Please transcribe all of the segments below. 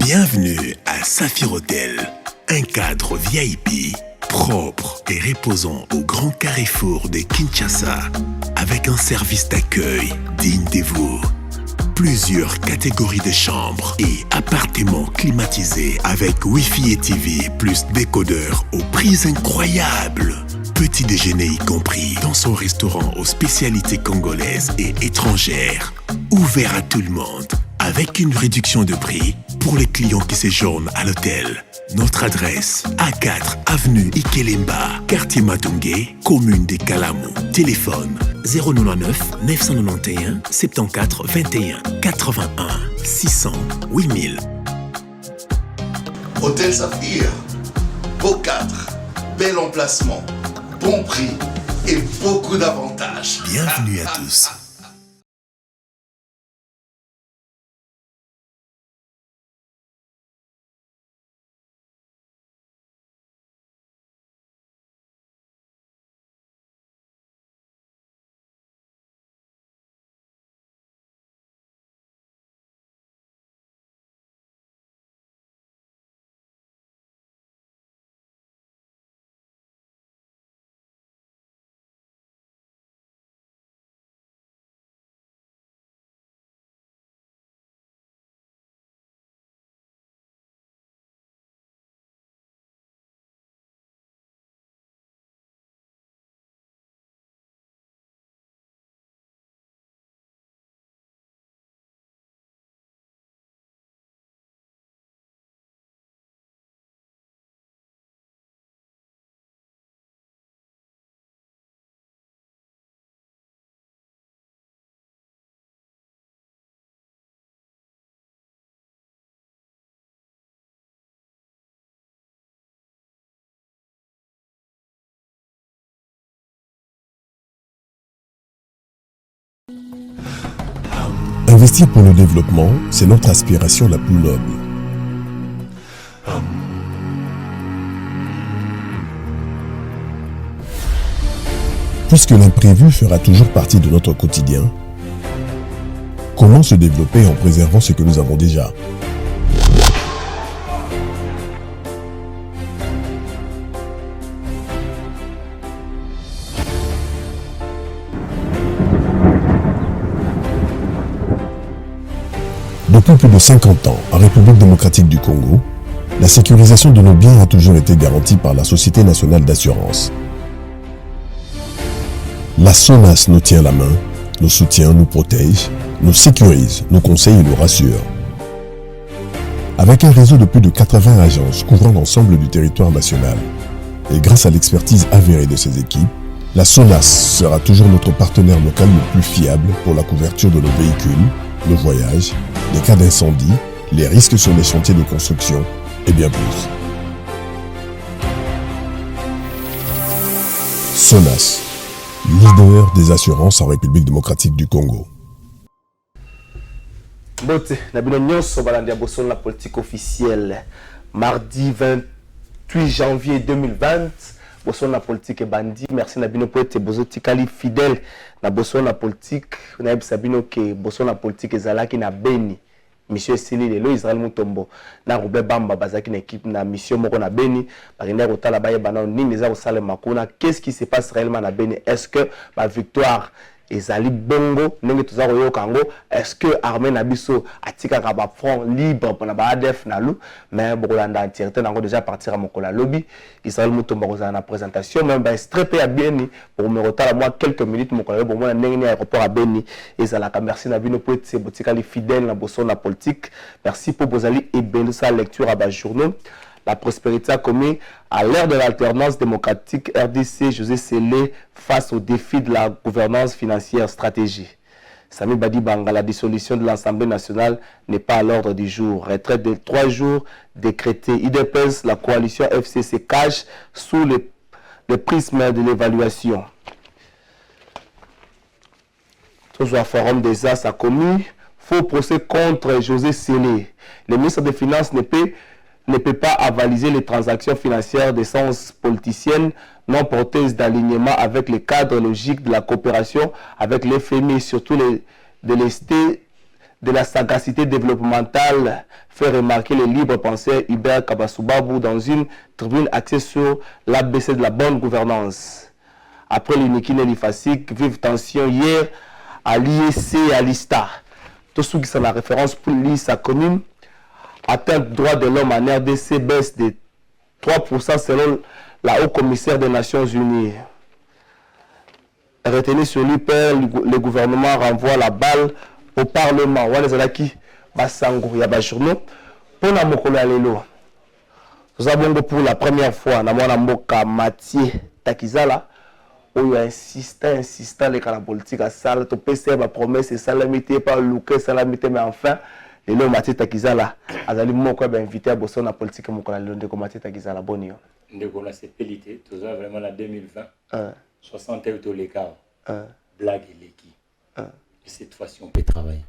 Bienvenue à Saphir Hotel, un cadre VIP, propre et reposant au grand carrefour de Kinshasa, avec un service d'accueil digne de vous. Plusieurs catégories de chambres et appartements climatisés avec Wi-Fi et TV plus décodeur aux prix incroyables. Petit déjeuner y compris dans son restaurant aux spécialités congolaises et étrangères. Ouvert à tout le monde avec une réduction de prix pour les clients qui séjournent à l'hôtel. Notre adresse, A4 avenue Ikelemba, quartier Matungé, commune des Kalamou. Téléphone 099 991 74 21 81 600 8000. Hôtel Saphir, beau cadre, bel emplacement, bon prix et beaucoup d'avantages. Bienvenue à tous. Investir pour le développement, c'est notre aspiration la plus noble. Puisque l'imprévu fera toujours partie de notre quotidien, comment se développer en préservant ce que nous avons déjà ? Depuis plus de 50 ans, en République démocratique du Congo, la sécurisation de nos biens a toujours été garantie par la Société nationale d'assurance. La SONAS nous tient la main, nous soutient, nous protège, nous sécurise, nous conseille et nous rassure. Avec un réseau de plus de 80 agences couvrant l'ensemble du territoire national, et grâce à l'expertise avérée de ses équipes, la SONAS sera toujours notre partenaire local le plus fiable pour la couverture de nos véhicules, nos voyages, les cas d'incendie, les risques sur les chantiers de construction et bien plus. SONAS, leader des assurances en République démocratique du Congo. Bote, Nabino Nyonso Balandia Bosson la politique officielle. Mardi 28 janvier 2020, Bosson la politique bandi. Merci Nabino Poete Bozo Tikali fidèle. Na Bosson la politique, Naib Sabino ke Bosson la politique ezalaki na Beni. Monsieur Sili Lelo Israël Mutombo. Na Roubé Bamba Bazaki na équipe na mission moko na Beni. Barina Rotala Baye Bana Nini Za Osale Makuna. Qu'est-ce qui se passe réellement na Beni? Est-ce que la victoire ezali bongo ndenge toza koyo kango? Est-ce que armée na biso atika ka ba front libre pour na ba ADF na lu? Mais bokolanda entièreté nango déjà partir à mokola lobby. Israël Mutombo kozana na présentation même ba strepé à Beni pour me retala moi quelques minutes mokola bo mona ndenge ni aéroport à Beni ezalaka. Merci na bino pour être botikali fidèle na boson na politique. Merci pour bozali et belle sa lecture à ba journaux. La prospérité a commis à l'ère de l'alternance démocratique RDC José Sélé face aux défis de la gouvernance financière stratégie. Sami Badi Banga, la dissolution de l'Assemblée nationale n'est pas à l'ordre du jour. Retraite de 3 jours décrétée. IDPS, la coalition FCC cache sous le prisme de l'évaluation. Toujours à Forum des As a commis faux procès contre José Sélé. Le ministre des Finances ne peut pas avaliser les transactions financières d'essence politicienne non porteuses d'alignement avec les cadres logiques de la coopération avec l'FMI et surtout de de la sagacité développementale, fait remarquer le libre penseur Hubert Kabasubabou dans une tribune axée sur l'ABC de la bonne gouvernance. Après l'uniquine et l'IFASIC, vive tension hier à l'IEC et à l'ISTA. Tout ce qui sont la référence pour l'ISA commune, atteinte droit de l'homme en RDC baisse de 3% selon la haut-commissaire des Nations Unies. Retenu sur l'UPR, le gouvernement renvoie la balle au Parlement. Walizalaki Basango Yabajourno. Pour la Mokolo Alelo. Nous avons pour la première fois, Namona Moka Mathieu Takizala, où il insistant les la politique à salle, tu peux faire ma promesse et salamité, pas louquer salamité, mais enfin, les lots Mathieu Takizala, Azali Moko a invité à bosser la politique Mokola Alelo de Mathieu Takizala. Bonio. Ndeko c'est pélité, tout ça vraiment la 2020. 68 l'écart. Blague et l'équipe. Et cette fois-ci, on peut travailler.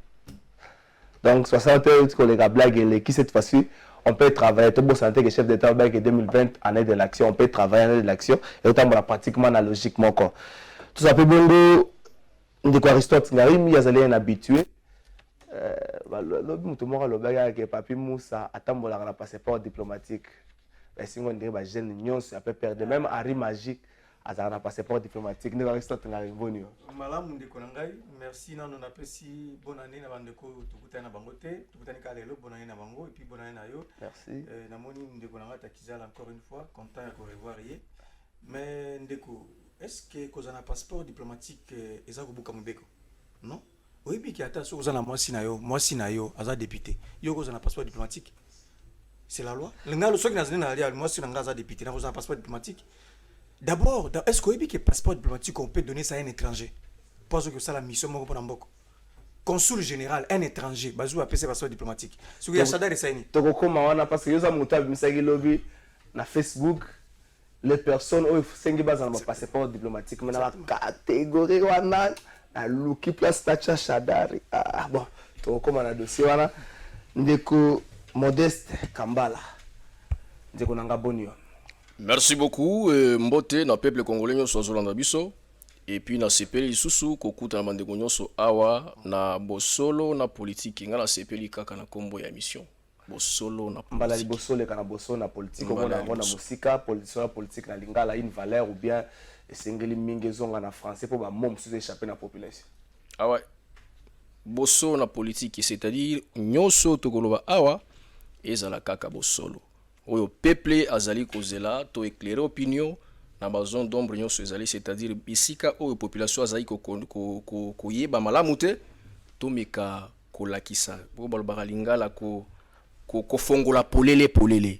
Donc, 68 collègues, blague et l'équipe, cette fois-ci, on peut travailler. Tout le monde sentait que chef d'État, 2020, année de l'action, on peut travailler année de l'action. Et autant, on a pratiquement analogiquement. Tout ça, peut bon, Ndeko Aristote, il y a un habitué. Le monde, le bagage, que Papi Moussa, attend, on a un passeport diplomatique. Si on dirait, les jeunes, ils ont peu perdu. Même Harry Magique, ils ont un passeport diplomatique. Ndeko Aristote, il y a un bon. Malamu ndeko nangai, merci nano na pesi bonne année na bandeko tukuta na bangote, tukuta ni kalelo bonne année na bango et puis bonne année na yo. Merci. Na moni ndeko nangai Takizala encore une fois, content de revoir hier. Mais ndeko, est-ce que kozana passeport diplomatique eza ko buka mbeko? Non? Oui bi ki ata so kozana mwasi na yo, aza député. Yo kozana passeport diplomatique. C'est la loi. Le ngalo so ki nazali na alia mwasi na ngaza député, na kozana passeport diplomatique. D'abord, est-ce que le passeport diplomatique, on peut donner ça à un étranger? Parce que ça, la mission, consul général, un étranger, bazou a PC passeport diplomatique. Ce que y a Chada et Saini. Donc, comment on a passé, il y a lobby na Facebook, les personnes où il y a un passeport diplomatique, mais dans la catégorie, on a un look qui place Tacha Chadari. Ah bon, donc comment on a dossier, on a Ndeko Modeste Kambala. Ndeko Nanga Bonio. Merci beaucoup. Mbote na peuple congolais nyoso azolanda biso et puis na sepeli lisusu kokuta na bandeko nyoso awa na bosolo na politique nga na sepeli kaka na kombo ya mission bosolo na politique mbala bosolo kana bosolo na politique on a musika politique na lingala une valeur ou bien esengeli mingi zonga na français pour ba mom sous échapper na population. Ah ouais. Bosolo na politique c'est-à-dire nyoso tokoloba awa ezala kaka bosolo. Oyo peuple azali kozela to éclairer opinion na bazon d'ombre nyonso ezali c'est-à-dire bisika oyo population azali ko yeba malamu te to meka kolakisa bo balobaka lingala ko fongola polele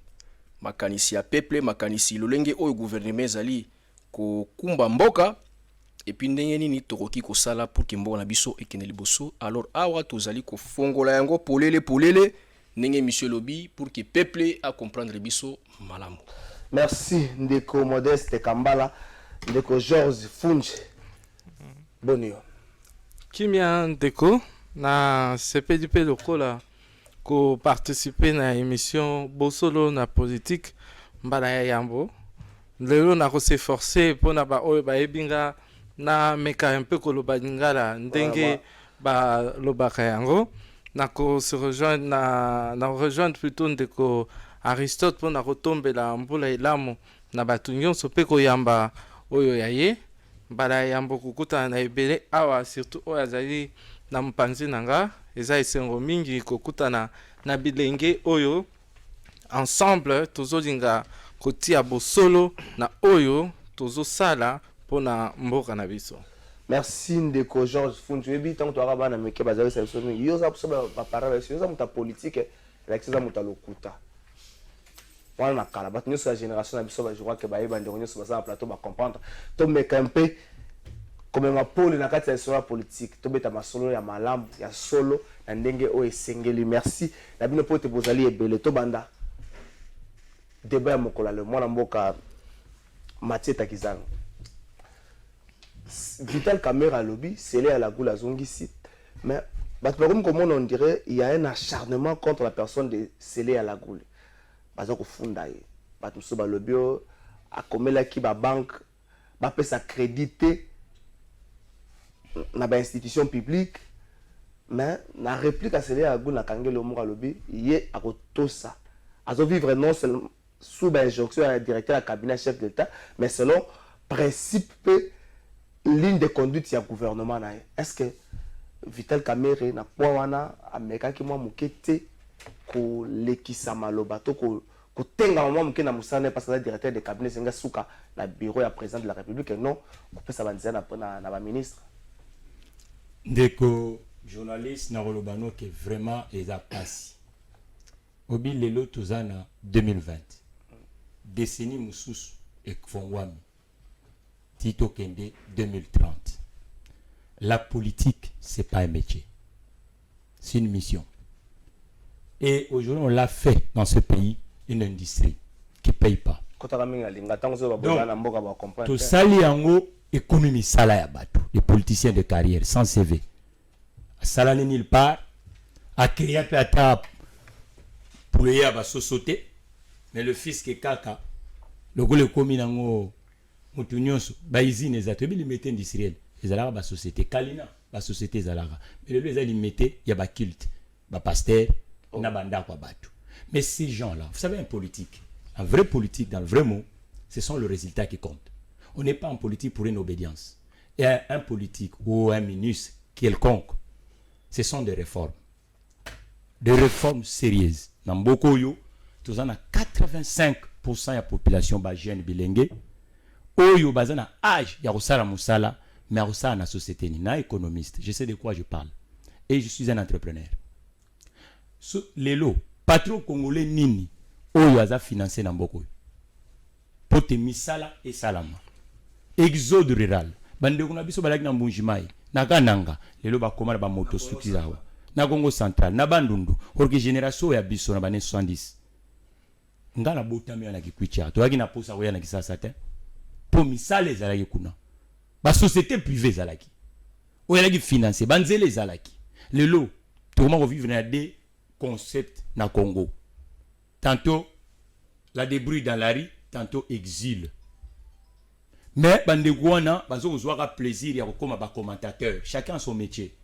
makanisi ya peuple makanisi lolenge oyo gouvernement ezali ko kumba mboka et puis ndenge nini tokoki kosala pour que mboka na biso ekende liboso alors awa tozali ko fongola yango polele Nenge Monsieur Lobby pour que peuple a comprendre biso malamu. Merci Ndeko Modeste Kambala, Ndeko Georges Funge. Bonio. Kimia Ndeko na CPDP lokola ko participer na émission Bosolo na politique mbala ya yambo. Lelo na ko s'efforcer pona ba oyo ba ebinga na meka un peu ko loba ngala ndenge ba lobaka yango. Nako se rejoindre na rejoindre plutôt Ndeko Aristote pour na retomber la mbula ilamu na batu nyonso pe ko yamba oyo yaye mbala yambo kukuta na ebele awa surtout oyo azali na mpanzi nanga eza esengo mingi kokuta na bilenge oyo ensemble tozolinga kotia bosolo na oyo tozosala pona mboka na biso. Merci Ndeko Georges Funge. Ebi tant to araba na meke bazali sa so mi. Yo za ba parole yo za muta politique avec ça muta lokuta. Wana kala bat nyo sa génération na biso ba je crois que ba yeba ndeko nyo so ba plateau ba comprendre. To meka un peu comme ma pole na kati ya solo politique. To beta masolo ya malamu ya solo na ndenge o esengeli. Merci. Na bino pote bozali ebele to banda. Débat ya mokola le mwana mboka Mathieu Takizala. Vital Caméra lobby, c'est là à la goule à Zongisi. Mais comme on dirait, il y a un acharnement contre la personne de Célé à la goule. Parce que Fundaï, Batumso lobby a comme là qui ba banque, ba peut s'accréditer dans ba institution publique, mais la réplique à celle à Guna Kangelo Muralobi, il est à Kotosa. À vivre non seulement sous l'injonction du directeur du cabinet chef d'État, mais selon principe ligne de conduite du gouvernement. Est-ce que Vital Kamerhe n'a pas wana ameka ki mwa mukete ko lekisa maloba to ko tenga mwa muke na musane parce que le directeur de cabinet senga suka na bureau ya président de la République non ko pesa banzia na ba ministre. Ndeko journaliste na rolobano que vraiment les a passé. Obi lelo tozana 2020. Décennie mususu et Fongwami. Tito Kende 2030. La politique, c'est pas un métier. C'est une mission. Et aujourd'hui, on l'a fait dans ce pays, une industrie qui ne paye pas. Donc, tout ça, économie sala ya bato, les politiciens de carrière, sans CV. Sala n'est nulle part, à créer un table pour les à société, mais le fisc est caca. Le gars le commis dans mutunyonso, baizine les ateliers, ils mettent industriels. Les alara ba société Kalina, ba société zalara. Mais les ils mettaient, il y a ba culte, ba pasteur, na banda kwa batu. Mais ces gens-là, vous savez, un politique, un vrai politique dans le vrai mot, ce sont les résultats qui comptent. On n'est pas en politique pour une obédience. Et un politique ou un ministre quelconque, ce sont des réformes. Des réformes sérieuses. Dans beaucoup yo, tous en a 85% de la population ba jeune bilingue. Oyo bazana âge ya rusala musala. Mais aussi dans la société, je suis économiste, je sais de quoi je parle. Et je suis un entrepreneur. Les lots, patron congolais nini, oyo aza financé dans beaucoup. Pote misala et salama. Exode rural. Bande kuna biso balaki na mbunjimai, na kananga, les lots ba komana ba moto structure awa. Na Congo central, na bandundu, orke génération ya biso na bane 70. Ngana botami na kikwicha. To yaki na posa oya na kisasa te. Po misala ezalaki kuna. La société privée zalaki. Ou elle a financé, banzele zalaki. Le lot, tout le monde vit dans des concepts na Congo. Tantôt la débrouille dans la rue, tantôt exil. Mais bandegouana, bazo ozoaka plaisir ya kokoma ba commentateur, chacun son métier.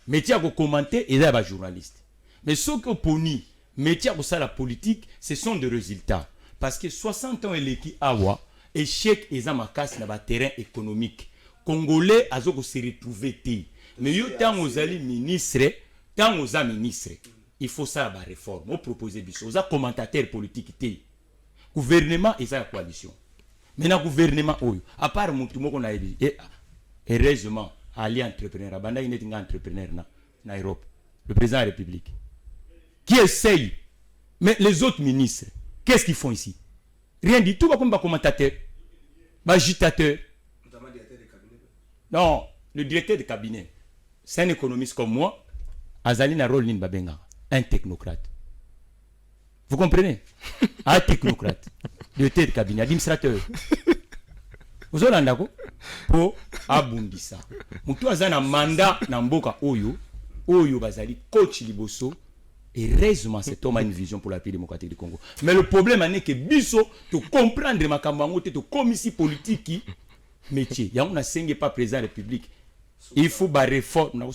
Métier à commenter et là ba journaliste. Mais ce que poni, métier à ça la politique, ce sont des résultats parce que 60 ans eleki awa échec et zamakas na ba terrain économique congolais azoko se retrouver té mais yo tant aux ali ministre tant aux ministre il faut ça ba réforme on proposer biso za commentateur politique té gouvernement et sa coalition mais na gouvernement oyo à part mutu moko na ebi et heureusement ali entrepreneur banda ineti nga entrepreneur na Europe le président de la République qui essaye mais les autres ministres qu'est-ce qu'ils font ici? Rien du tout, comme commentateur, agitateur. Non, le directeur de cabinet, c'est un économiste comme moi, Azali na rôle Babenga, un technocrate. Vous comprenez? Un technocrate, directeur de cabinet, administrateur. Vous avez un pour abundisa. Moutou azana mandat na mboka oyo, oyo bazali coach liboso. Et heureusement, cet homme a une vision pour la République démocratique du Congo. Mais le problème est que Bisso, tu comprends ma campagne, tu commissie politique, métier. Il y a un assemblée pas président de la République. Il faut une réforme.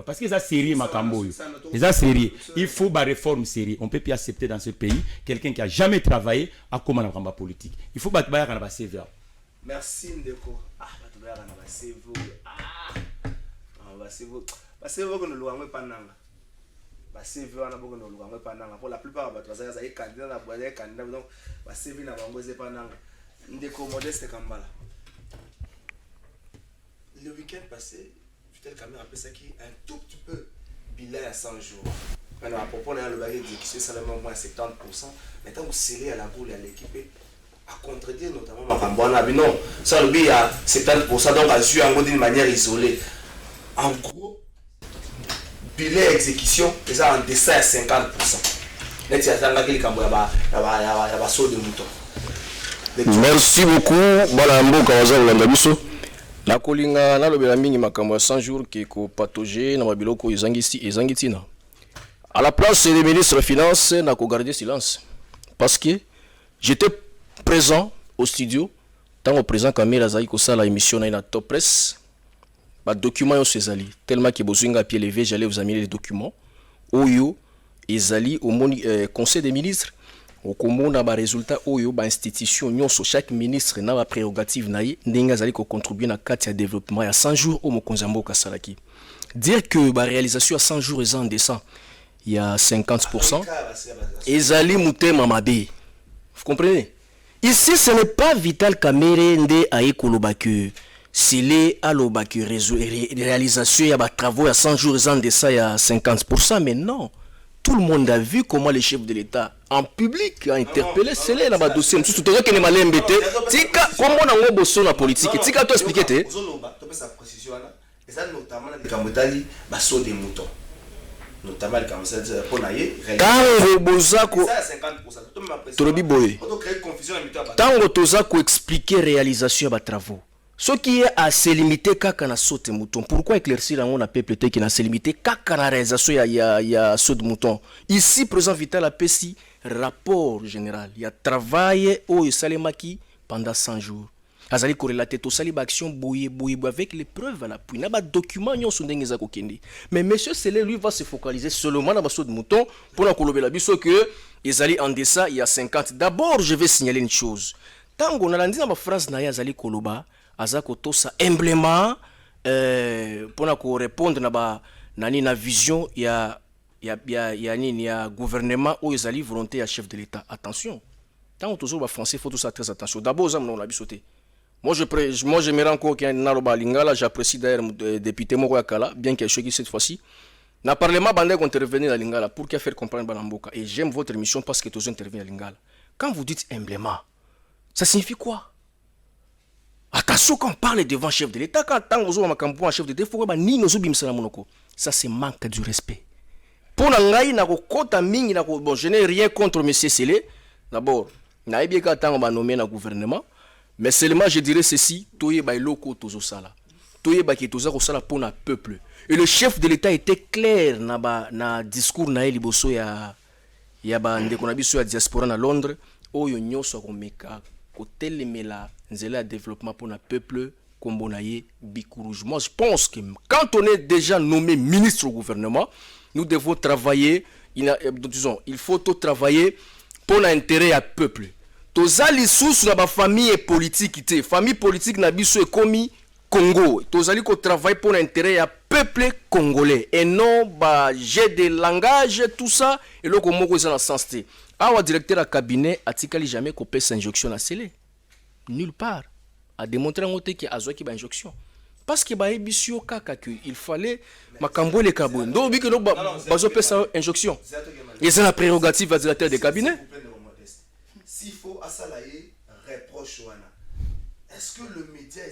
Parce que ça sérieux ma campagne. Ça sérieux. Il faut une réforme sérieuse. On ne peut plus accepter dans ce pays quelqu'un qui a jamais travaillé à comment la campagne politique. Il faut battre la CV. Merci Ndeko. Ah, battre la CV. Ah, CV que nous l'avons pas nanga. CV wana boko no lukango pananga pour la plupart ba twaza za candidat na boya candidat donc ba CV na bango ze pananga Ndeko Modeste Kambala. Le week-end passé, Vital Kamerhe a pensé qu'il un tout petit peu bilan à 100 jours. Maintenant à propos de le bagage qui c'est seulement moins 70%, maintenant vous serrez à la boule à l'équipe à contredire notamment Makambwana mais non, ça le bi à 70% donc à jouer en d'une manière isolée. En gros bilan exécution est en deçà à 50%. Merci beaucoup. Balambo Kawaza Landabiso. Na kolinga na lobela mingi makambo ya 100 jours qui ko patauger na mabiloko ezangitina. À la place des ministres des Finances na ko garder silence parce que j'étais présent au studio tant au président Kamerhe azali ko sala émission na Top Press. documents yo ezali tellement que bozinga pied levé, j'allais vous amener les documents oyo ezali au conseil des ministres au komona ba résultat oyo ba institution nyonso chaque ministre na ba prérogative na ye ndenge azali ko contribuer na kati ya développement ya 100 jours au mokonzambo kasalaki. Dire que la réalisation à 100 jours est en descend, il y a 50%. Ezali Moutem Amabé. Vous comprenez? Ici, ce n'est pas Vital Kamere Nde Aekolobaku. C'est les Alobaku réalisation, il y a des travaux à 100 jours en descend, il y a 50%. Mais non. Tout le monde a vu comment les chefs de l'État, en public, a interpellé. C'est là le dossier. Tout le monde qui est mal embêté. Comment on a besoin de la politique? Tika, tu expliqué? Et ça, notamment, les Kamotali, basso des moutons. Notamment, les Kamotali, pour naïe. Tango Bozako. Tango Tozako expliquer réalisation de travaux. Ce qui est assez limité, kaka na saute mouton. Pourquoi éclaircir on a peuple qui n'a limité kaka na réalisation il y a saute mouton. Ici, président Vital a pesi rapport général. Il y a travaillé au Salemaki pendant 100 jours. Azali corrélaté tout ça les actions bouillé avec les preuves à l'appui na ba document nyon sondenge za kokende. Mais monsieur Sélé lui va se focaliser seulement na baso de mouton pour la kolobe la biso que ezali en deçà il y a 50. D'abord, je vais signaler une chose. Tango na landi na ba phrase na ya azali koloba azako to sa emblément pour na ko répondre na ba nani na vision ya gouvernement ou ezali volonté à chef de l'État. Attention. Tango toujours ba français faut tout ça très attention. D'abord ça on a bisoté. Moi, j'aimerais encore qu'il y ait un lingala. J'apprécie d'ailleurs le député Moko Kala, bien qu'il y ait cette fois-ci. Dans le Parlement, il faut intervenir à lingala pour faire comprendre Balamboka. Et j'aime votre émission parce que vous intervenez à lingala. Quand vous dites emblément, ça signifie quoi? Attention quand on parle devant le chef de l'État, quand vous avez un chef de l'État, ça c'est manque du respect. Pour je n'ai rien contre M. Sélé. D'abord, je n'ai pas nommé le gouvernement. Mais seulement je dirais ceci, toye ba loko tozo sala. Toye ba ki toza ko sala pour na peuple. Et le chef de l'État était clair na discours na liboso ya ba ndeko na biso ya diaspora na Londres, oyo nyoso ko meka ko telemela nzela développement pour na peuple kombo na ye bikuruj. Moi je pense que quand on est déjà nommé ministre au gouvernement, nous devons travailler, il faut tout travailler pour l'intérêt à peuple. Tozali sous na ba famille politique té famille politique na biso ekomi Congo tozali ko travailler pour l'intérêt ya peuple congolais et non ba jet de langage tout ça et le moko eza na sens té awa directeur à cabinet atikali jamais ko pesa injection na Sélé nulle part a démontrer ngote ki azwa ki ba injection parce que ba ebisio kaka que il fallait makambo le kabo ndo bi que no bazo pesa injection et c'est la prérogative du directeur de cabinet. S'il faut à ça reproche, est-ce que le média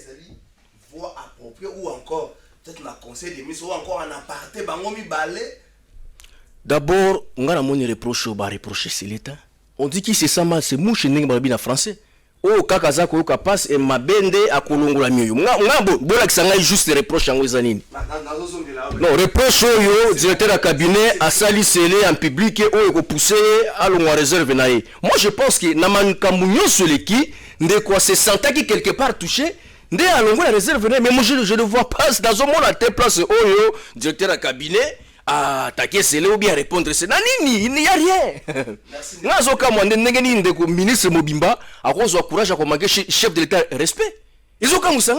voit approprié ou encore peut-être la conseil des ministres ou encore en aparté bangomi balé? D'abord, on a mon reproche c'est l'État. On dit qu'il c'est ça mal, c'est mouche n'eng balabi na français. Oh kakaza ko kapas et mabende a kolongola mieux. Ngambo bola kisanga juste reproche en wezanini. Non, reproche yo directeur de cabinet a sali Sélé en public et ko pousser à l'on réserve naé. Moi je pense que na mankamunyo soleki ndé quoi se sentait qui quelque part touché ndé à l'on réserve naé mais moi je ne vois pas dans un monde à telle place oyo directeur de cabinet à attaquer Sélé ou bien répondre c'est nanini il n'y a rien. Nazo ka mwande ngeni ndeko ministre Mobimba a cause courage à commander chef de l'État respect. Ils ont comme ça.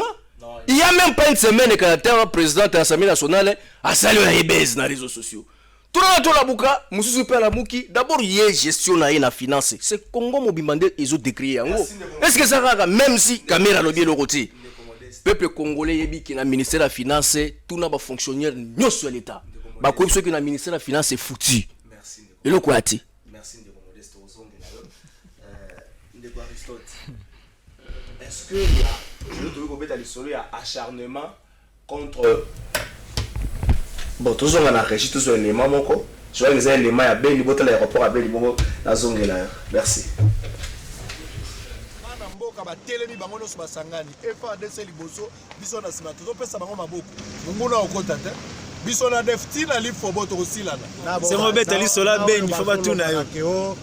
Il n'y a même pas une semaine que le président de l'Assemblée nationale a salué la baisse dans les réseaux sociaux. Tout le monde a bouka, Moussou la Mouki, d'abord il y a gestion na finance. C'est Congo Mobimandé ils ont décrié en gros. Est-ce que ça va même si caméra le bien le côté. Peuple congolais yebi qui na ministère de la finance, tout n'a pas fonctionnaire non sur l'État. Ba ko ceux qui na ministère de la finance c'est foutu. Merci. Et le quoi ti? Merci de Modeste Ozonge de Aristote. Est-ce que il y a il y a acharnement contre bon tous on a réagi tous les éléments moko je vois les éléments à Beli botel l'aéroport à Beli bongo la zone là merci bana mboka ba telemi bango no basangani FADC liboso biso na sima tozo pesa bango maboko munguna okota te biso na defti na li fobo to silana c'est mon bête ali sola ben il faut pas tout na yo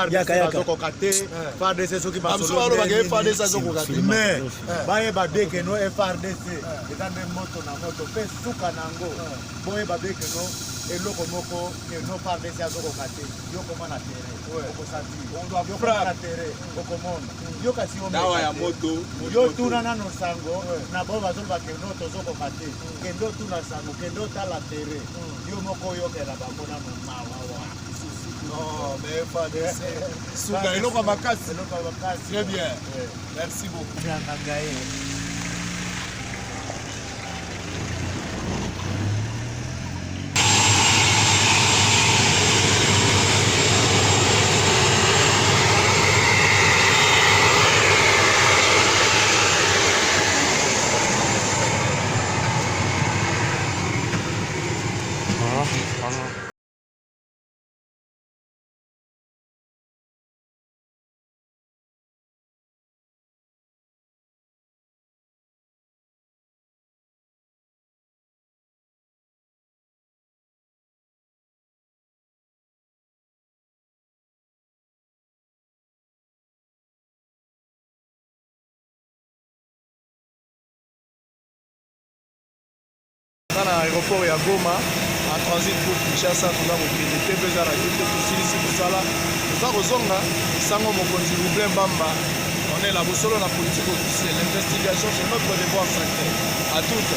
yaka yaka ko kate FARDC soki ba solo ba ke FARDC soko kate mais baye ba de que no FARDC etande moto na moto pe suka nango boye ba de que no eloko moko que no FARDC soko kate yo komana terre ko sati on doit prendre la terre ko komona yo kasi o dawa ya moto yo tuna na no sango na bo ba zolo ba que no to soko kate kendo tuna sango kendo tala terre yo moko yo ke la ba mona no mawa non mais pas de souka eloko makasi très bien merci beaucoup dans l'aéroport ya Goma en transit pour Kinshasa toza kokende te mpe eza radio te tosilisi kosala toza kozonga sango mokonzi Roublin Mbamba on est la bosolo na politique officielle l'investigation c'est notre devoir sacré à toutes.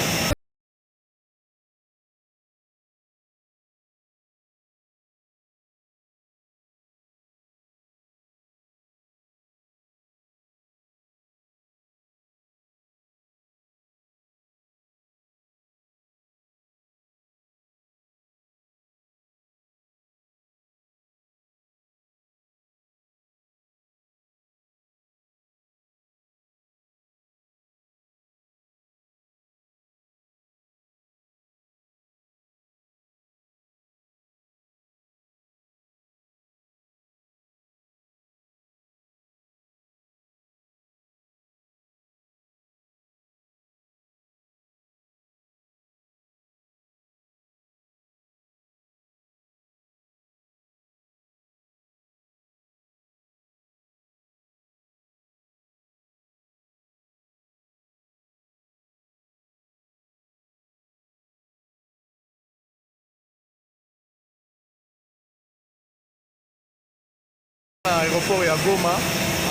Aéroport ya Goma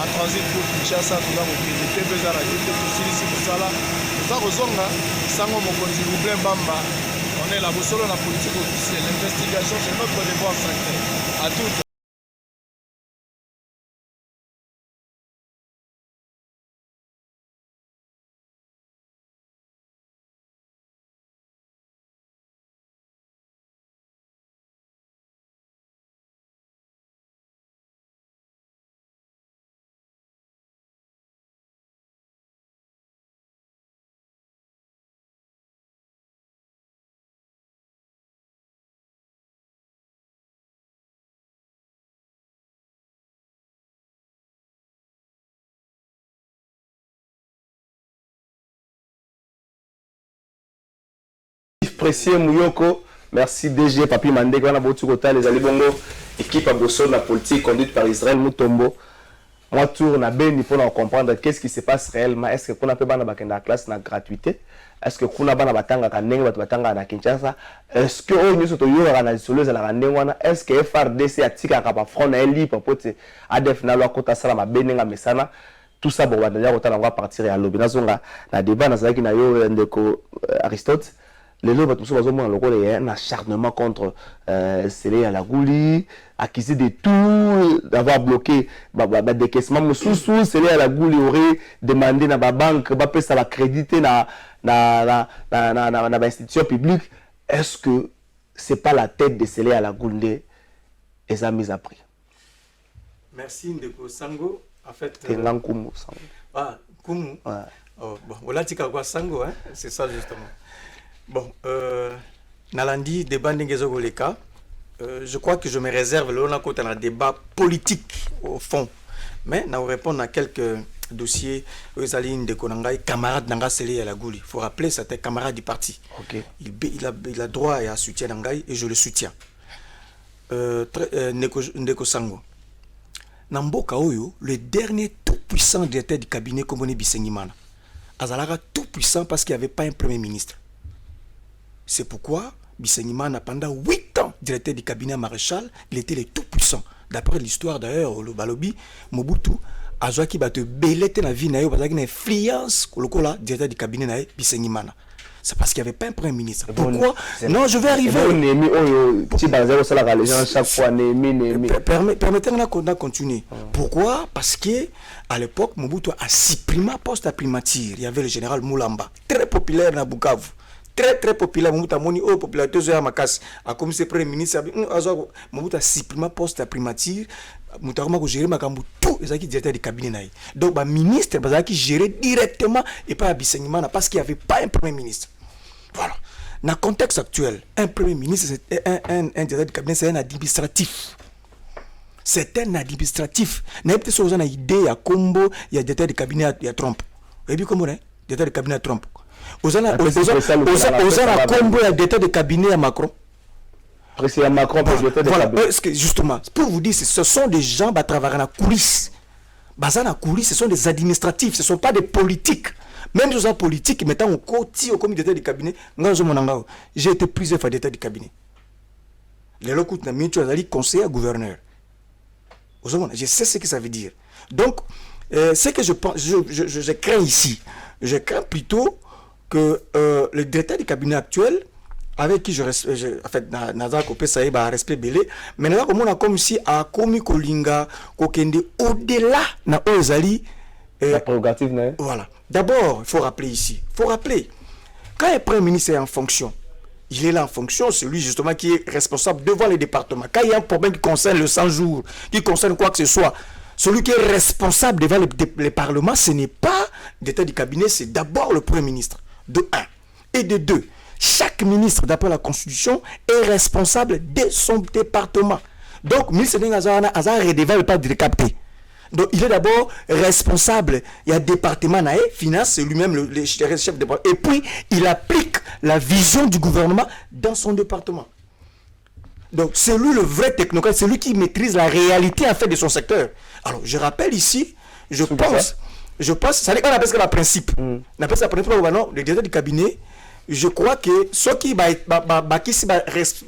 en transit pour Kinshasa toza kokende te mpe eza radio te tosilisi kosala toza kozonga sango mokonzi Roublin Mbamba on est la bosolo na politique officielle l'investigation c'est notre devoir sacré à toutes. Précieux Mouyoko, merci DG Papi Mandé, Grand Abotu Kota, les Alibongo, équipe à Bosso, la politique conduite par Israël Moutombo. Moi, tour na ben, il faut comprendre qu'est-ce qui se passe réellement. Est-ce que qu'on a pas dans classe na gratuité? Est-ce que qu'on a pas batanga kaneng batanga na Kinshasa? Est-ce que on nous auto yo na isoleuse la randengwana? Est-ce que FRDC atika ka front na eli popote ADF na lo kota sala ma benenga mesana? Tout ça bon on va partir à l'obé nazonga na débat na zaki na yo ndeko Aristote. Les lois un acharnement contre Sélé à la Gouli, accusé de tout, d'avoir bloqué des caissements sous Sélé à la Gouli aurait demandé à la banque, ça va créditer dans l'institution publique. Est-ce que c'est pas la tête de Sélé à la Gouli et sa mise à prix? Merci Ndeko Sango. En fait, ah, Kumu. Ouais. Oh, bon, voilà, Sango, hein? C'est ça justement. Bon, Nalandi, débat Ngezogoleka, je crois que je me réserve le débat politique au fond. Mais nous répondre à quelques dossier Ozaline de Konangai, camarade Nanga Sele à la Gouli. Il faut rappeler, c'était camarade du parti. Okay. Il a droit à soutien Nangai et je le soutiens. Ndeko Sango. Namboka Oyo, le dernier tout puissant directeur du cabinet Komone Bisengimana. Azalara tout puissant parce qu'il n'y avait pas un premier ministre. C'est pourquoi Bisengimana, pendant 8 ans, directeur du cabinet maréchal, il était le tout puissant. D'après l'histoire d'ailleurs, le Balobi, Mobutu, Azwaki va te belete na vie nayo, parce qu'il y a une influence, le directeur du cabinet nayo, Bisengimana. C'est parce qu'il n'y avait pas un premier ministre. Pourquoi? Non, je vais arriver. Permettez-moi de continuer. Pourquoi? Parce que à l'époque, Mobutu a supprimé poste à primature. Il y avait le général Moulamba, très populaire dans Bukavu. Très très populaire. Mobutu a moni au popularité de Makassi. A comme c'est premier ministre, Mobutu a supprimé poste à primature. Mobutu a géré tout les directeurs du cabinet. Donc, le ministre a géré directement et pas à Bisengimana parce qu'il n'y avait pas un premier ministre. Voilà. Dans le contexte actuel, un premier ministre, un directeur du cabinet, c'est un administratif. C'est un administratif. N'a pas besoin d'une idée à combo, il y a directeur du cabinet à Trump. Vous avez comment, directeur du cabinet à Trump. Vous avez combo, il y a directeur du cabinet à Macron. Président Macron, voilà, justement, pour vous dire, ce sont des gens qui travaillent dans la coulisse. Dans la coulisse, ce sont des administratifs, ce ne sont pas des politiques. Même les gens politiques, mettant au côté au comité du cabinet, j'ai été plusieurs fois directeur du cabinet. Les locaux de la conseiller gouverneur. Je sais ce que ça veut dire. Donc, ce que je crains ici, je crains plutôt que le directeur du cabinet actuel, avec qui en fait, Nazar Kopé Saïba a respect belé, mais là, comme on a comme si à Komi Kolinga, Kokende, au-delà, na Ozali, la prérogative, non? Voilà. D'abord, il faut rappeler ici. Il faut rappeler, quand un premier ministre est en fonction, il est là en fonction, c'est lui justement qui est responsable devant les départements. Quand il y a un problème qui concerne le 100 jours, qui concerne quoi que ce soit, celui qui est responsable devant les parlements, ce n'est pas l'état du cabinet, c'est d'abord le premier ministre. De 1. Et de 2. Chaque ministre, d'après la Constitution, est responsable de son département. Donc, le ministre ne redevait pas de capter. Donc, il est d'abord responsable. Il y a un département, finance, c'est lui-même le chef de département. Et puis, il applique la vision du gouvernement dans son département. Donc, c'est lui le vrai technocrate, c'est lui qui maîtrise la réalité en fait de son secteur. Alors, je rappelle ici, je pense, ça n'est pas la principe. On appelle ça principe, non, le directeur du cabinet, je crois que ceux qui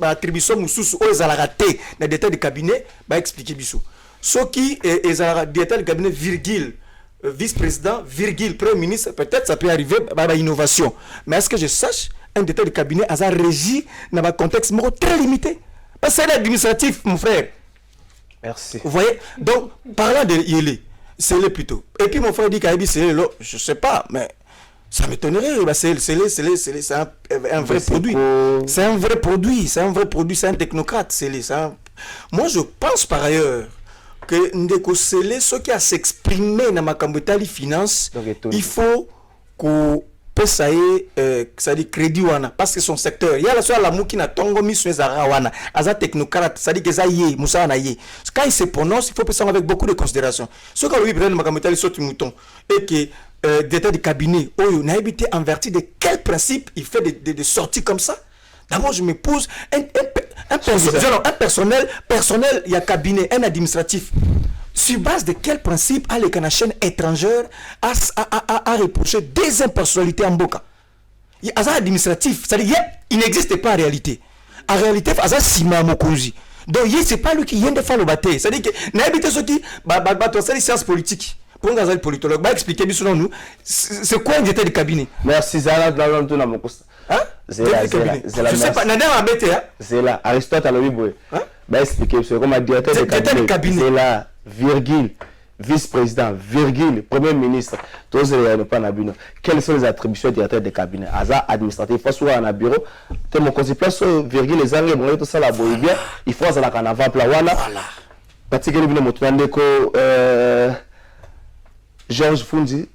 attribution mususu aux raté dans le directeur du cabinet, va expliquer bisou. Ceux qui est directeur du cabinet, virgule, vice-président, virgule, premier ministre, peut-être ça peut arriver à l'innovation. Mais est-ce que je sache, un directeur du cabinet a régi dans un contexte très limité? Parce que c'est l'administratif, mon frère. Merci. Vous voyez? Donc, parlant de Yélé, c'est le plutôt. Et puis mon frère dit qu'Aïbi, c'est le, je ne sais pas, mais ça m'étonnerait. C'est un vrai produit. C'est un vrai produit. C'est un vrai produit. C'est un technocrate. Moi, je pense par ailleurs que Ndeko Sele, ce qui a s'exprimer dans ma cambotali finance, il faut qu'on puisse c'est-à-dire crédit wana parce que son secteur il y a la soit la mouki na tongo miso ezara wana aza technocrate c'est-à-dire que ça yé musa na yé quand il se prononce il faut penser avec beaucoup de considération ce que lui prendre ma cambotali saute mouton et que d'état du cabinet oyo na habité en vertu de quel principe il fait des sorties comme ça. D'abord, je me pose un personnel, il y a cabinet, un administratif. Sur base de quel principe a les chaîne étrangère à reprocher des impersonnalités en Boka? Il y a un administratif, c'est-à-dire il n'existe pas en réalité. En réalité, il y a un Sima Mokonzi. Donc, ce n'est pas lui qui vient de faire le bâtiment. C'est-à-dire que n'habite ce qui c'est les sciences politiques. Pour un politologue, va expliquer selon nous, c'est quoi un directeur de cabinet? Merci, Zala, de la de la hein? Zela, je sais pas, Nana a bêté, hein? Zela, Aristote a le Bible. Va expliquer, c'est comme un directeur de cabinet. Zela, virgule, vice-président, virgule, premier ministre. Tous les pas nabino. Quelles sont les attributions du directeur de cabinet? Aza administratif, il faut soit un bureau. Tu mon conseil place virgule les angles, bon, tout ça la boue bien. Il faut ça la canava plawana. Voilà. Particulièrement le motuande ko Georges Fundi.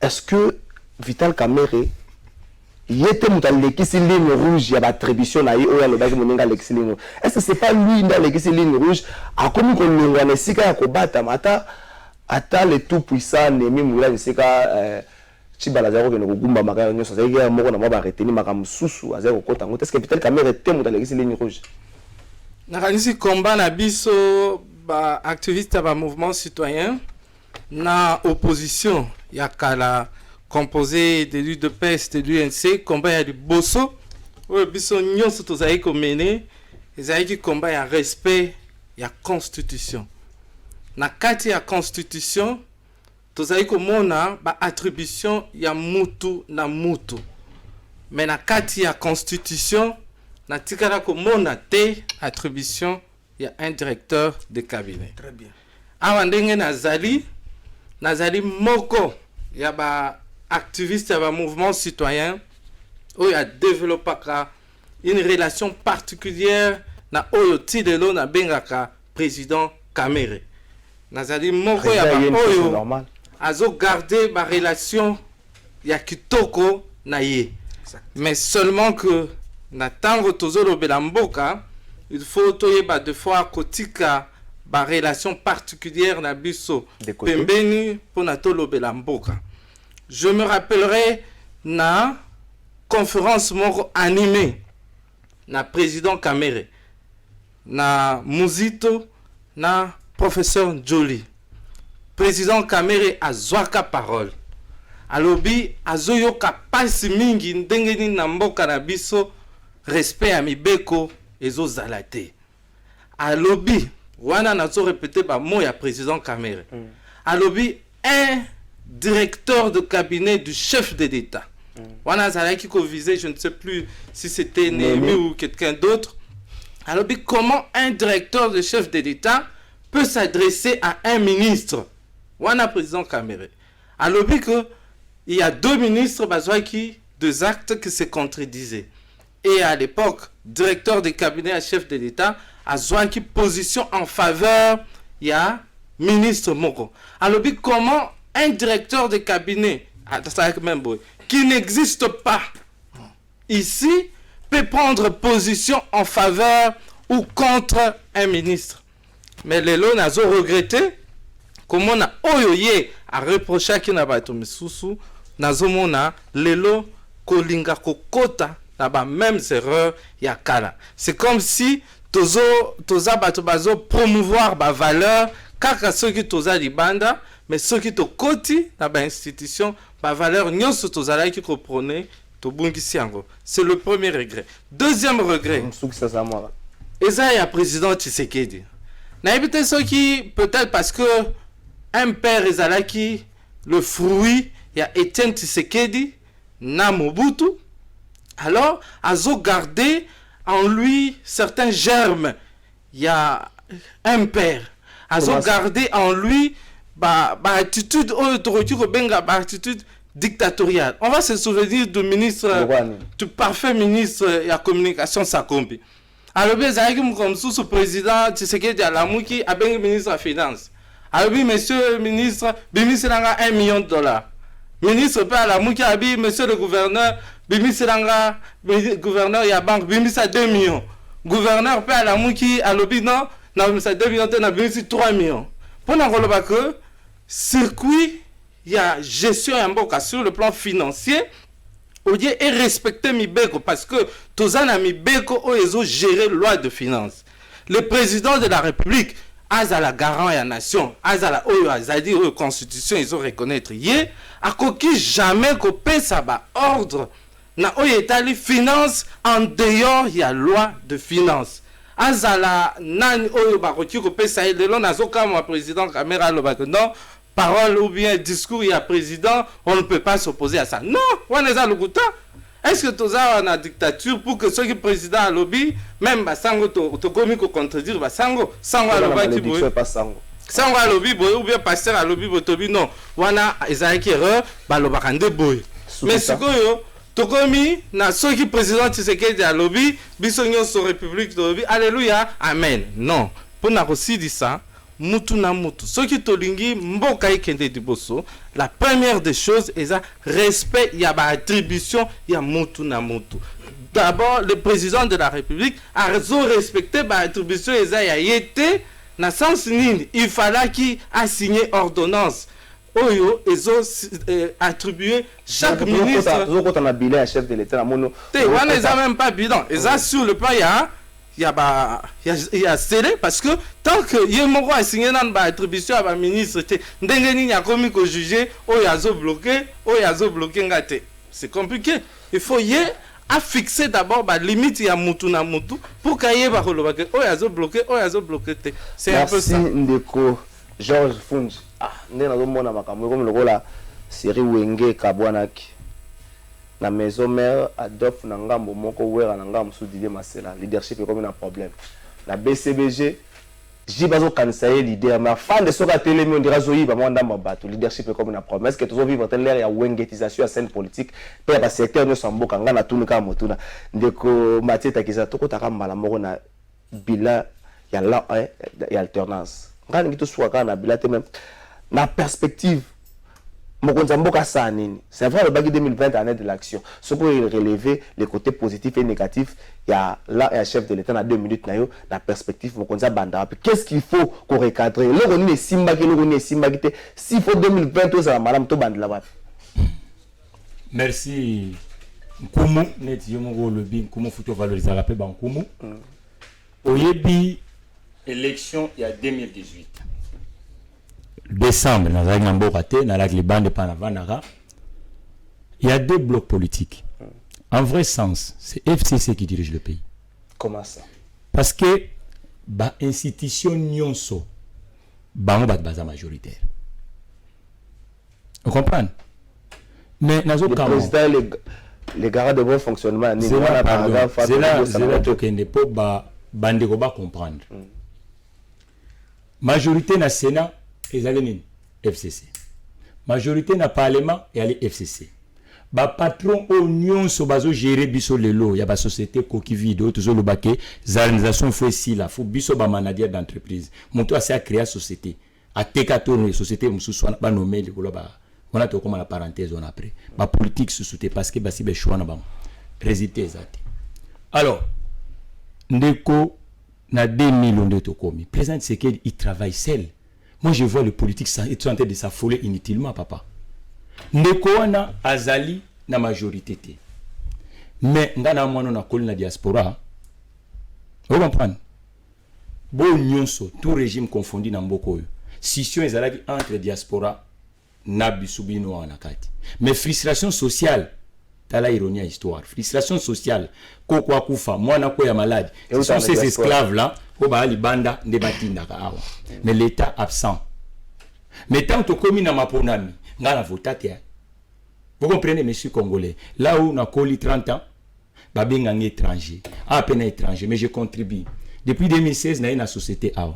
Est-ce que Vital Kamere il était une ligne rouge, il y a l'attribution à est-ce que c'est pas lui dans les ligne rouge? A comme qu'on a sika ya kobata mata ata le tout puissant Nemi Moula Nseka Chibala zero kene kugumba makaya nyoso za yega moko na mwa reteni makamususu azero kota ngo est-ce que peut-être caméra temo dans les lignes rouges nakanisi combat na biso ba activiste ba mouvement citoyen na opposition ya kala composé de l'UDPS de l'UNC combat ya liboso oyo biso nyonso tozali ko mener ezali combat ya respect ya constitution na kati ya constitution tozali komona ba attribution ya mutu na mutu mais na kati ya constitution na tikala komona te attribution ya un directeur de cabinet. Très bien. Awa ndenge nazali moko ya ba activiste ya ba mouvement citoyen oyo a développé une relation particulière na oyo tilelo na bengaka président Kamere. Nazali moko ya ba oyo azo garder ba relation ya kitoko na ye. Mais seulement que na tango tozolo belamboka il faut toyeba de fois kotika ba relation particulière na biso pembeni pona tolo belamboka. Je me rappellerai na conférence moko animée na président Kamere na Muzito na professeur Jolie. Président Kamere azwaka parole alobi azoyoka pasi mingi ndenge nini na mboka na biso respect ya mibeko ezozala te. Alobi wana nazo répéter ba mot ya président Kamere. Alobi un directeur de cabinet du chef de l'État. Wana zalaki ko viser, je ne sais plus si c'était Némi ou quelqu'un d'autre. Alobi comment un directeur de chef de l'État peut s'adresser à un ministre. Wana président Kamere. Alobi que il y a deux ministres bazwaki deux actes qui se contredisaient. Et à l'époque, directeur de cabinet à chef de l'État a zwaki position en faveur il y a ministre Moko. Alors comment un directeur de cabinet qui n'existe pas ici peut prendre position en faveur ou contre un ministre. Mais les lots n'a regretté comment on a oyoye à reprocher qu'il n'a pas été misusu nazomona lelo kolinga kokota na ba mêmes erreurs ya kala. C'est comme si toza bato bazo promouvoir ba valeur kaka ceux qui toza libanda mais ceux qui to koti na ba institution ba valeur nyonso tozala ki comprendre to bungisi yango. C'est le premier regret. Deuxième regret. Eza ya président Tshisekedi. Na ebite ceux qui peut-être parce que un père ezalaki le fruit ya Etienne Tshisekedi na Mobutu. Alors, azo garder en lui certains germes. Il y a un père. Azo garder en lui attitude attitude dictatoriale. On va se souvenir du ministre, du parfait ministre de la communication Sakombi. Alors, comme sous président Tshisekedi Alamuki, a bien ministre de la finance. Alors, monsieur le ministre, ministre n'a $1 million. Ministre peut Alamuki a dit, monsieur le gouverneur, Bimisilanga, gouverneur ya banque, Bimisa 2 millions. Gouverneur peut Alamuki a lobby non, na Bimisa 2 millions, na Bimisa 3 millions. Pour n'en relever que, circuit, il y a gestion en boka sur le plan financier, au lieu et respecter Mibeko, parce que tous les Mibeko ils ont géré la loi de finances. Le président de la République, Azala garant ya nation, Azala oyo azadi oyo constitution ils ont reconnaître yé, a coquille jamais copé ça ba ordre na oyo etali finance en dehors ya loi de finances. Azala nani oyo ba coquille copé ça et lelo nazoka mon président Kamera lo ba non parole ou bien discours ya président on ne peut pas s'opposer à ça. Non, on est à l'Oguta. Est-ce que tu as une dictature pour que ceux qui président à lobby, même Basango, tu commis qu'on contredire Basango, Sango à lobby, Sango à lobby, ou bien pasteur à lobby, non, wana ezaki erreur, balobakande boy. Mais ce que tu commis, na ceux qui président Tshisekedi à lobby, bisognon sur République de lobby, alléluia, amen. Non, pour n'a aussi dit ça. Mutu na mutu. Ce qui tolingi mboka ikende diboso, la première des choses est ça respect ya ba attribution ya mutu na mutu. D'abord le président de la République a raison respecter ba attribution eza ya yete na sens nini il fallait qu'il a signé ordonnance oyo ezo attribué chaque ministre on a bilan chef de l'état on n'est même pas bilan et ça sur le plan il y a scellé parce que tant que Yemoko a signé dans l'attribution à la ministre, il y a commis que juger, il y a bloqué, c'est compliqué. Il faut fixer d'abord la limite à Moutou na Moutou pour qu'il y ait bloqué, c'est un peu ça. Merci Ndeko Georges Fungi. Nous avons comme la série Wenge Kabwanaki. Na maison mère Adolphe Nangambo moko wera Nangambo sous Didier Masela leadership est comme un problème la BCBG jibazo kansaye leader mais fan de soka télé on dira zoyi ba mwanda mabato leadership est comme un problème est-ce que toujours vivre dans l'ère ya wengetisation à scène politique pe ba secteur no samboka ngana tunu ka motuna ndeko Mathieu Kiza toko takambala moko na bilan ya la ya alternance ngani ngito swaka na bilan te même na perspective. C'est vrai, le bagage 2020 année de l'action. Ce pour relever les côtés positifs et négatifs, il y a là un chef de l'État dans 2 minutes, la perspective, qu'est-ce qu'il faut qu'on recadre? S'il faut 2020, ça va madame là-bas. Merci. Nkumu, net yomo le bin, Nkumu futo valoriser la paix Nkumu. Oyebi élection il y a 2018. Décembre, il y a 2 blocs politiques. En vrai sens, c'est FCC qui dirige le pays. Comment ça? Parce que l'institution nyonso, est majoritaire. Vous comprenez? Mais le président, les garants de bon fonctionnement, c'est là que comprendre. Majorité dans le Sénat, ils allaient FCC. Majorité dans le Parlement, et allait FCC. Ba patron union so bazo gérer biso lelo, ya ba société coquille vide, tout le baquet, organisation fait si la faut biso ba manager d'entreprise. Mon toi c'est à créer société. À T14 société musu soit ba nommer le ba. On a tout comme la parenthèse on après. Ba politique sous soute parce que ba si be choix na ba. Résultat exact. Alors ndeko na 2000 on est au commis. Président c'est qu'il travaille seul. Moi, je vois les politiques être en train de s'affoler inutilement, papa. Ndeko azali na majorité. Mais, ngana mwana na koli na diaspora. Vous comprenez? Bon nyonso, tout régime confondu na mboko. Scission ezalaki entre diaspora na bisubino anakati. Mais frustration sociale, t'as la ironie à histoire. Frustration sociale, kokwa kufa, mwana ko ya malade. Ce sont ces esclaves là. Banda mais l'État absent. Mais tant que commis na maponami, ngala votate. Vous comprenez, monsieur Congolais? Là où on a collé 30 ans, babé un étranger. À peine étranger, mais je contribue. Depuis 2016, on a une société. On